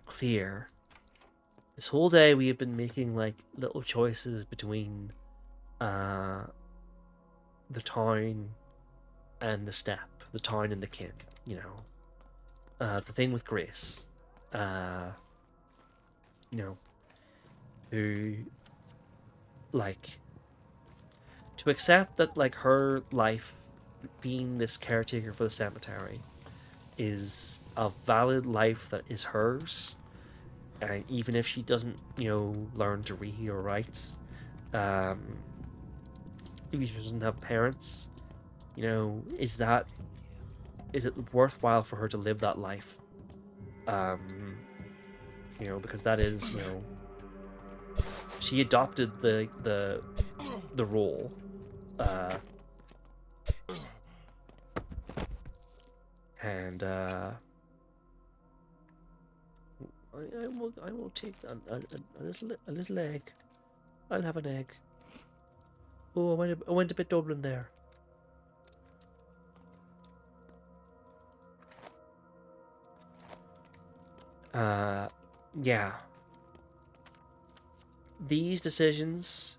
[SPEAKER 1] clear, this whole day we have been making like little choices between the town and the step, the town and the kin. You know, the thing with Grace. You know, who like to accept that like her life being this caretaker for the cemetery is a valid life that is hers, and even if she doesn't, you know, learn to read or write, if she doesn't have parents, you know, is it worthwhile for her to live that life? You know, because that is, you know, she adopted the role, and I will take a little egg. I'll have an egg. Oh, I went a bit Dublin there. Yeah. These decisions.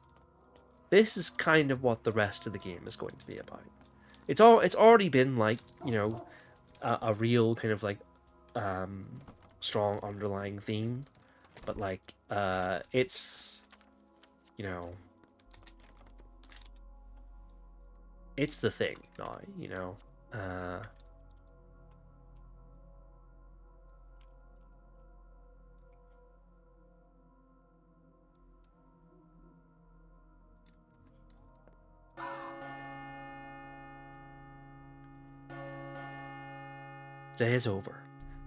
[SPEAKER 1] This is kind of what the rest of the game is going to be about. It's already been like, you know, a real kind of like strong underlying theme, but like it's, you know, it's the thing now, you know. The day is over.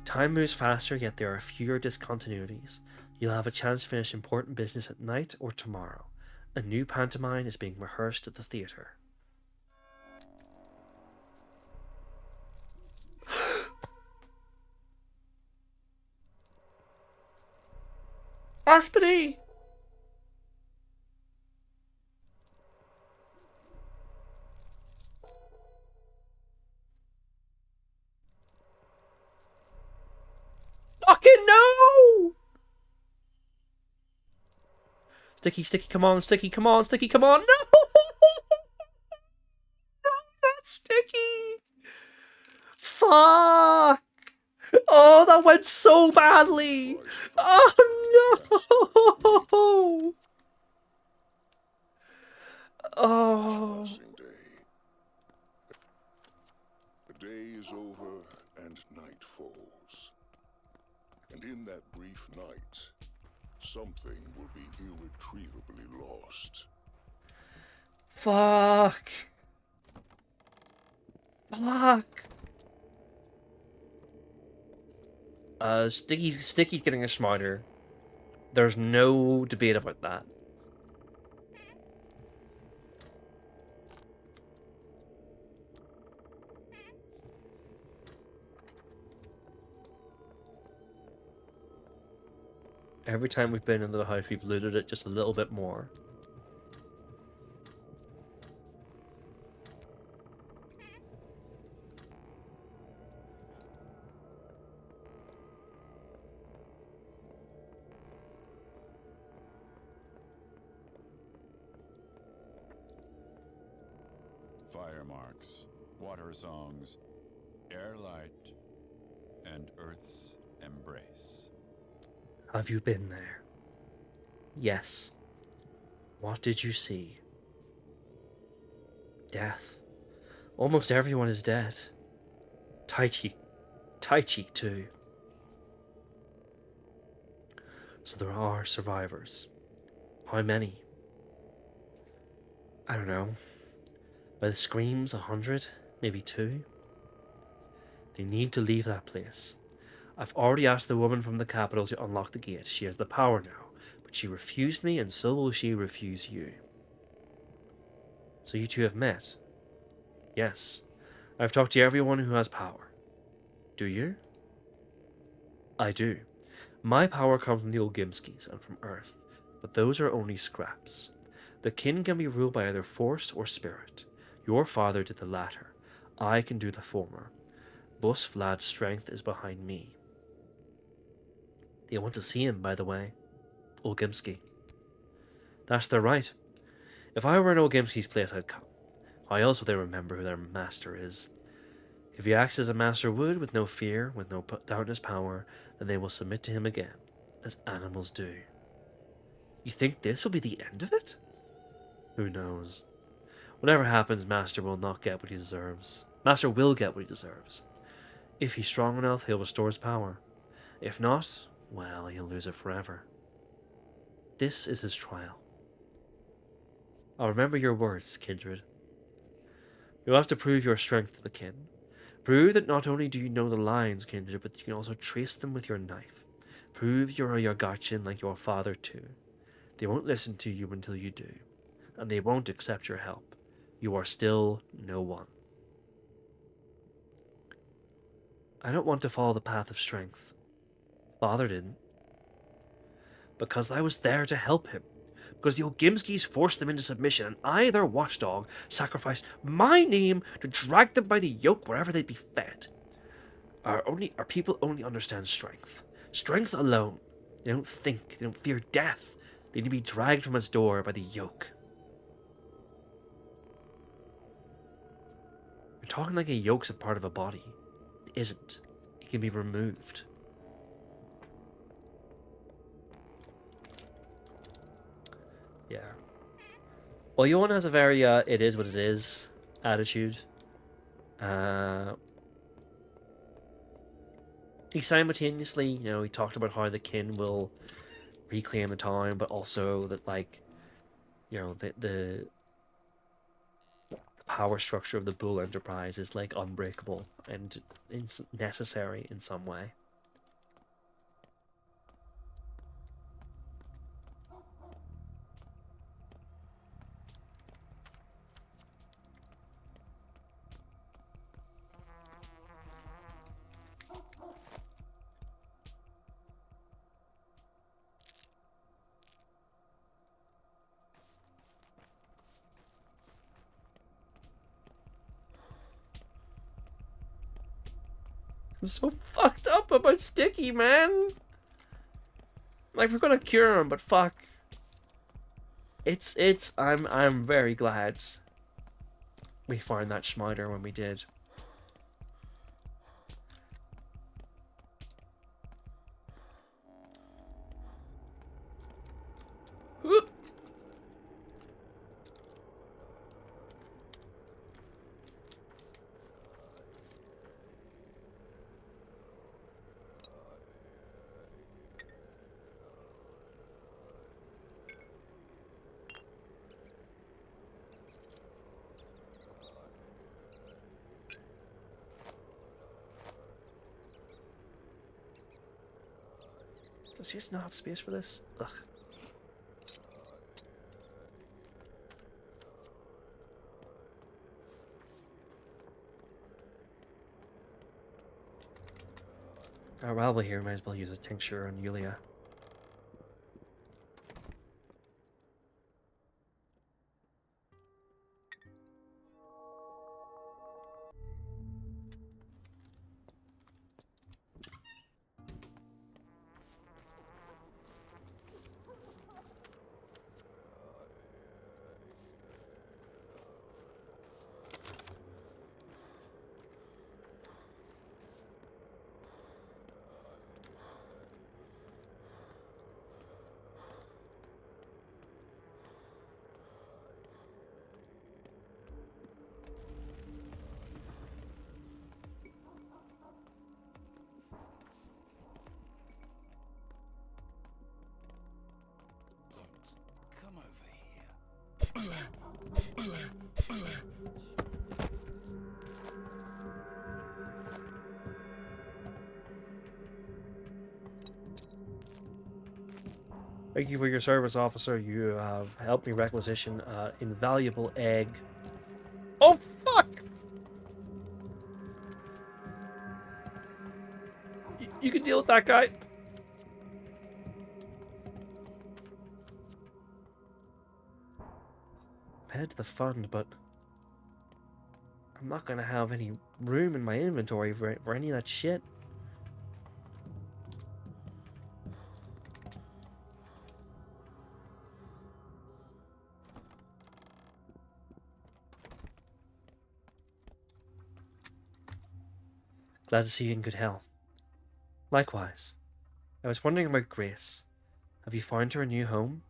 [SPEAKER 1] Time moves faster, yet there are fewer discontinuities. You'll have a chance to finish important business at night or tomorrow. A new pantomime is being rehearsed at the theatre. Aspity! Fucking no! Sticky, Sticky, come on, Sticky, come on, Sticky, come on. No! No, not Sticky! Fuck! Oh, that went so badly! Oh no! Oh.
[SPEAKER 11] The day is over and night falls. And in that brief night, something will be irretrievably lost.
[SPEAKER 1] Fuck. Fuck. Sticky's getting a smarter. There's no debate about that. Every time we've been in the house, we've looted it just a little bit more.
[SPEAKER 10] Fire marks, water songs, air light, and Earth's embrace.
[SPEAKER 1] Have you been there? Yes. What did you see? Death. Almost everyone is dead. Tai Cheek too. So there are survivors. How many? I don't know. By the screams, 100, maybe 2. They need to leave that place. I've already asked the woman from the capital to unlock the gate. She has the power now, but she refused me, and so will she refuse you. So you two have met? Yes. I've talked to everyone who has power. Do you? I do. My power comes from the old Gimskis and from Earth, but those are only scraps. The kin can be ruled by either force or spirit. Your father did the latter. I can do the former. Bus Vlad's strength is behind me. They want to see him, by the way. Olgimsky. That's their right. If I were in Olgimsky's place, I'd come. Why else would they remember who their master is? If he acts as a master would, with no fear, with no doubt in his power, then they will submit to him again, as animals do. You think this will be the end of it? Who knows? Whatever happens, Master will not get what he deserves. Master will get what he deserves. If he's strong enough, he'll restore his power. If not, well, he'll lose it forever. This is his trial. I'll remember your words, kindred. You'll have to prove your strength to the kin. Prove that not only do you know the lines, kindred, but you can also trace them with your knife. Prove you're a Yargachin like your father, too. They won't listen to you until you do, and they won't accept your help. You are still no one. I don't want to follow the path of strength. Father didn't. Because I was there to help him. Because the Olgimskis forced them into submission, and I, their watchdog, sacrificed my name to drag them by the yoke wherever they'd be fed. Our people only understand strength. Strength alone. They don't think, they don't fear death. They need to be dragged from its door by the yoke. You're talking like a yoke's a part of a body. It isn't. It can be removed. Yeah. Well, Johan has a very it is what it is attitude. He simultaneously, he talked about how the kin will reclaim the town, but also that, like, the power structure of the Bull Enterprise is, like, unbreakable and necessary in some way. I'm so fucked up about Sticky, man. Like, we're gonna cure him, but fuck. I'm very glad we found that Schmider when we did. Whoop. Does he just not have space for this? Ugh. While we're here, might as well use a tincture on Yulia.
[SPEAKER 6] Come over here.
[SPEAKER 1] Thank you for your service, officer. You have helped me requisition invaluable egg. Oh, fuck! You can deal with that guy. I'm headed to the fund, but I'm not gonna have any room in my inventory for any of that shit. Glad to see you in good health. Likewise. I was wondering about Grace. Have you found her a new home?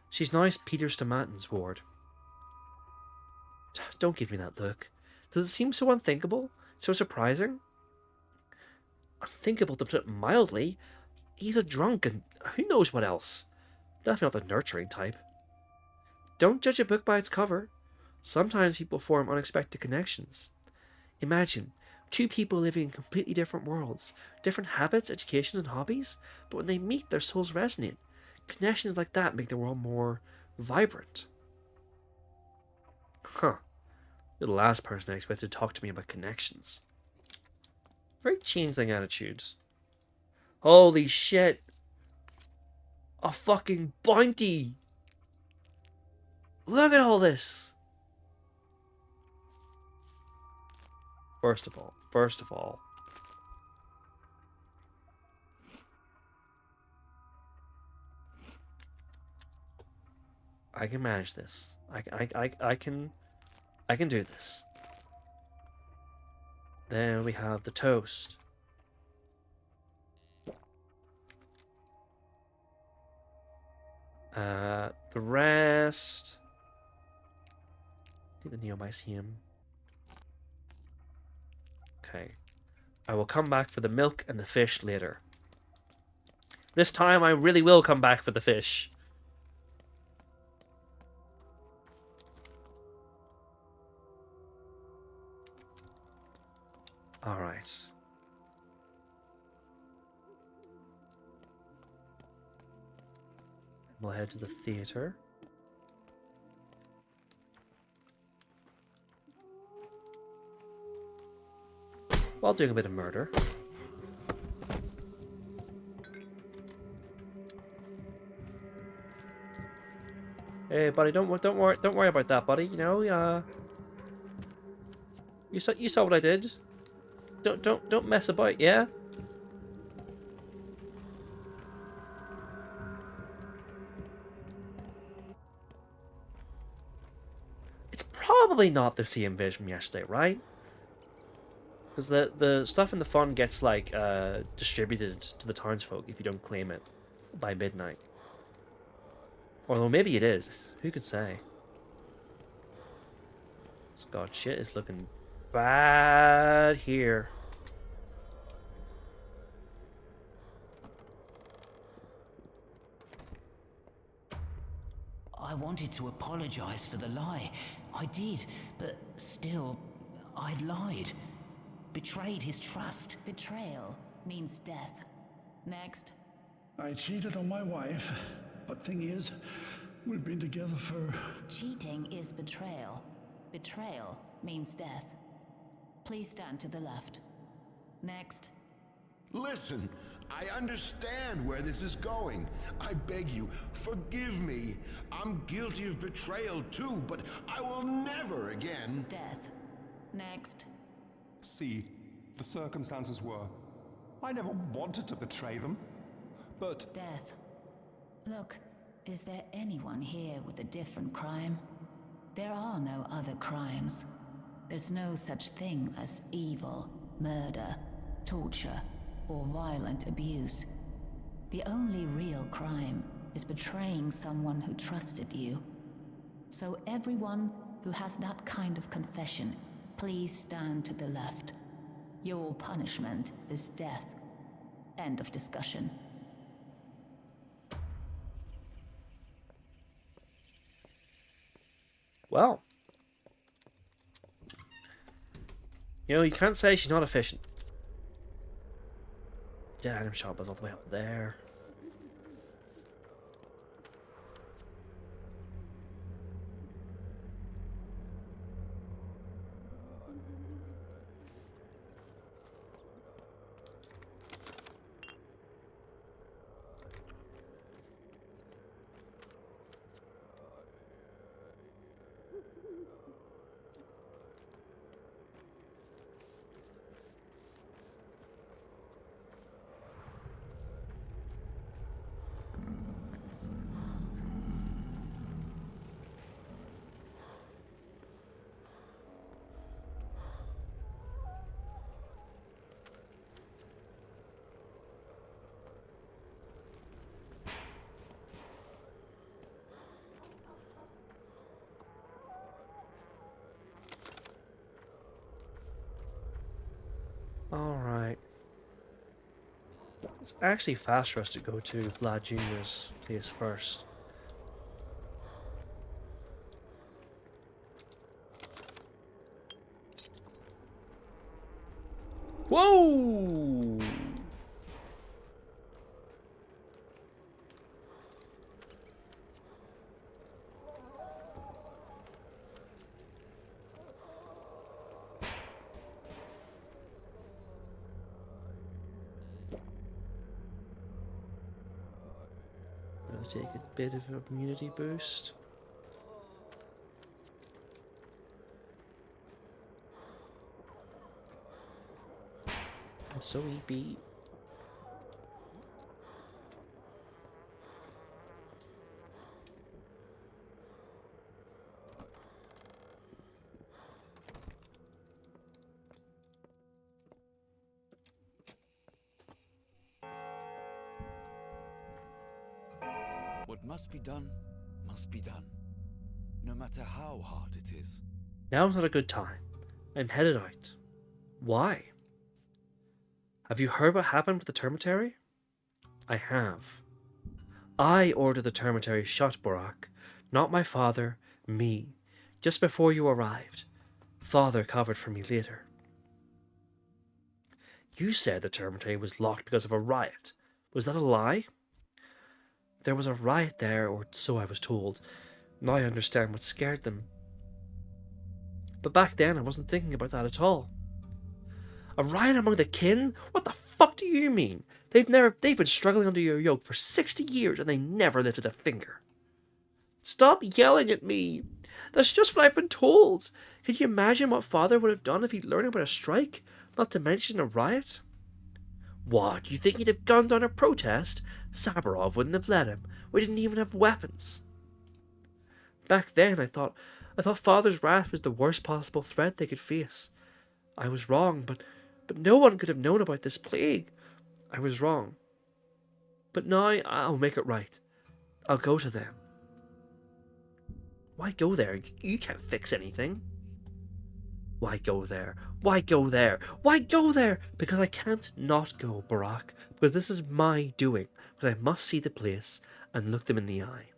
[SPEAKER 1] She's now Peter Stomatin's ward. Don't give me that look. Does it seem so unthinkable? So surprising? Unthinkable, to put it mildly. He's a drunk and who knows what else. Definitely not the nurturing type. Don't judge a book by its cover. Sometimes people form unexpected connections. Imagine, two people living in completely different worlds, different habits, educations, and hobbies, but when they meet, their souls resonate. Connections like that make the world more vibrant. Huh. You're the last person I expected to talk to me about connections. Very changeling attitudes. Holy shit! A fucking bounty! Look at all this! First of all, I can manage this. I can do this. Then we have the toast. The rest. I think the Neomycete. Okay. I will come back for the milk and the fish later. This time I really will come back for the fish. Alright. We'll head to the theater. While doing a bit of murder. Hey, buddy, don't worry about that, buddy. You know, you saw what I did. Don't mess about, yeah? It's probably not the same vision from yesterday, right? Because the stuff in the fund gets like distributed to the townsfolk if you don't claim it by midnight. Although maybe it is. Who could say? God, shit is looking bad here.
[SPEAKER 12] I wanted to apologize for the lie. I did, but still, I'd lied. Betrayed his trust.
[SPEAKER 2] Betrayal means death. Next.
[SPEAKER 13] I cheated on my wife, but thing is, we've been together for...
[SPEAKER 2] Cheating is betrayal. Betrayal means death. Please stand to the left. Next.
[SPEAKER 14] Listen, I understand where this is going. I beg you, forgive me. I'm guilty of betrayal too, but I will never again...
[SPEAKER 2] Death. Next.
[SPEAKER 4] See, the circumstances were... I never wanted to betray them, but...
[SPEAKER 2] Death. Look, is there anyone here with a different crime? There are no other crimes. There's no such thing as evil, murder, torture, or violent abuse. The only real crime is betraying someone who trusted you. So everyone who has that kind of confession, please stand to the left. Your punishment is death. End of discussion.
[SPEAKER 1] Well. You know, you can't say she's not efficient. Dead item shop is all the way up there. Alright. It's actually fast for us to go to Vlad Jr.'s place first. Whoa! Gonna take a bit of a immunity boost. And so he beat.
[SPEAKER 6] What must be done, no matter how hard it is.
[SPEAKER 1] Now's not a good time. I'm headed out. Why? Have you heard what happened with the termitary? I have. I ordered the termitary shot, Borak. Not my father, me. Just before you arrived. Father covered for me later. You said the termitary was locked because of a riot. Was that a lie? There was a riot there, or so I was told. Now I understand what scared them. But back then I wasn't thinking about that at all. A riot among the kin? What the fuck do you mean? They've been struggling under your yoke for 60 years and they never lifted a finger. Stop yelling at me. That's just what I've been told. Can you imagine what Father would have done if he'd learned about a strike? Not to mention a riot? What, you think he'd have gone down a protest? Sabarov wouldn't have let him. We didn't even have weapons. Back then, I thought Father's wrath was the worst possible threat they could face. I was wrong, but no one could have known about this plague. I was wrong. But now I'll make it right. I'll go to them. Why go there? You can't fix anything. Why go there? Why go there? Why go there? Because I can't not go, Barak. Because this is my doing. Because I must see the place and look them in the eye.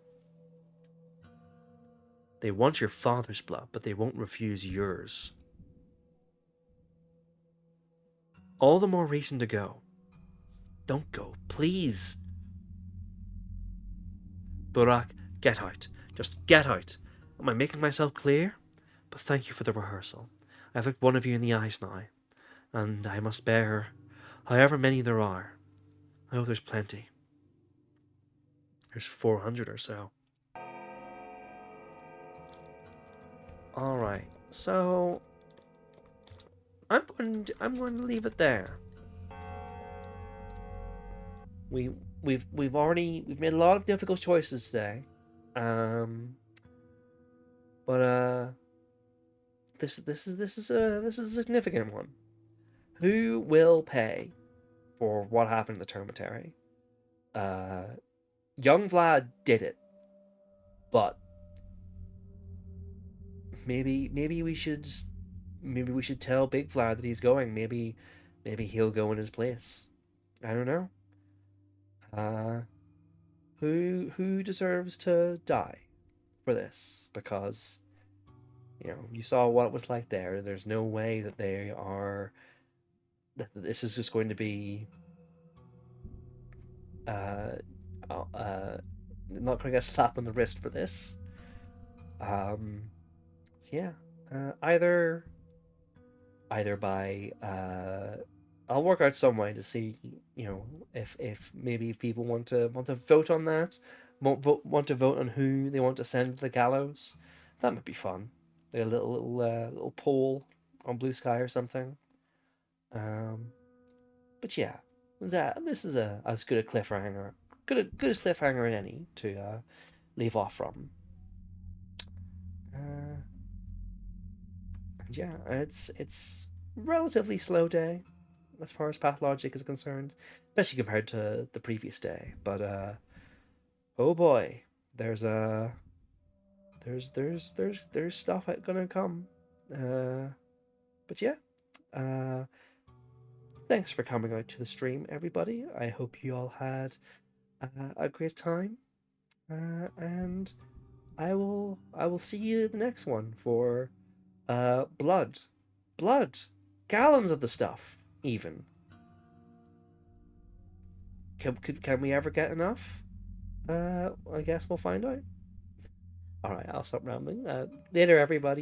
[SPEAKER 1] They want your father's blood, but they won't refuse yours. All the more reason to go. Don't go, please. Barak, get out. Just get out. Am I making myself clear? But thank you for the rehearsal. I've looked one of you in the eyes now, and I must bear however many there are. I hope there's plenty. There's 400 or so. Alright, so I'm going to leave it there. We've made a lot of difficult choices today. But this is a significant one. Who will pay for what happened in the termitary? Young Vlad did it, but maybe we should tell Big Vlad that he's going. Maybe he'll go in his place. I don't know. Who deserves to die for this? Because you saw what it was like there. There's no way that this is just going to be not going to get a slap on the wrist for this. So yeah, either by I'll work out some way to see if maybe people want to vote on that, want to vote on who they want to send to the gallows. That might be fun. Like a little poll on Blue Sky or something. But yeah, this is as good a cliffhanger, good as cliffhanger as any to leave off from. And yeah, it's relatively slow day as far as Pathologic is concerned, especially compared to the previous day. But oh boy, there's stuff gonna come. But yeah, thanks for coming out to the stream, everybody. I hope you all had a great time, and I will see you in the next one for blood, gallons of the stuff. Even can we ever get enough? I guess we'll find out. All right, I'll stop rambling. Later, everybody.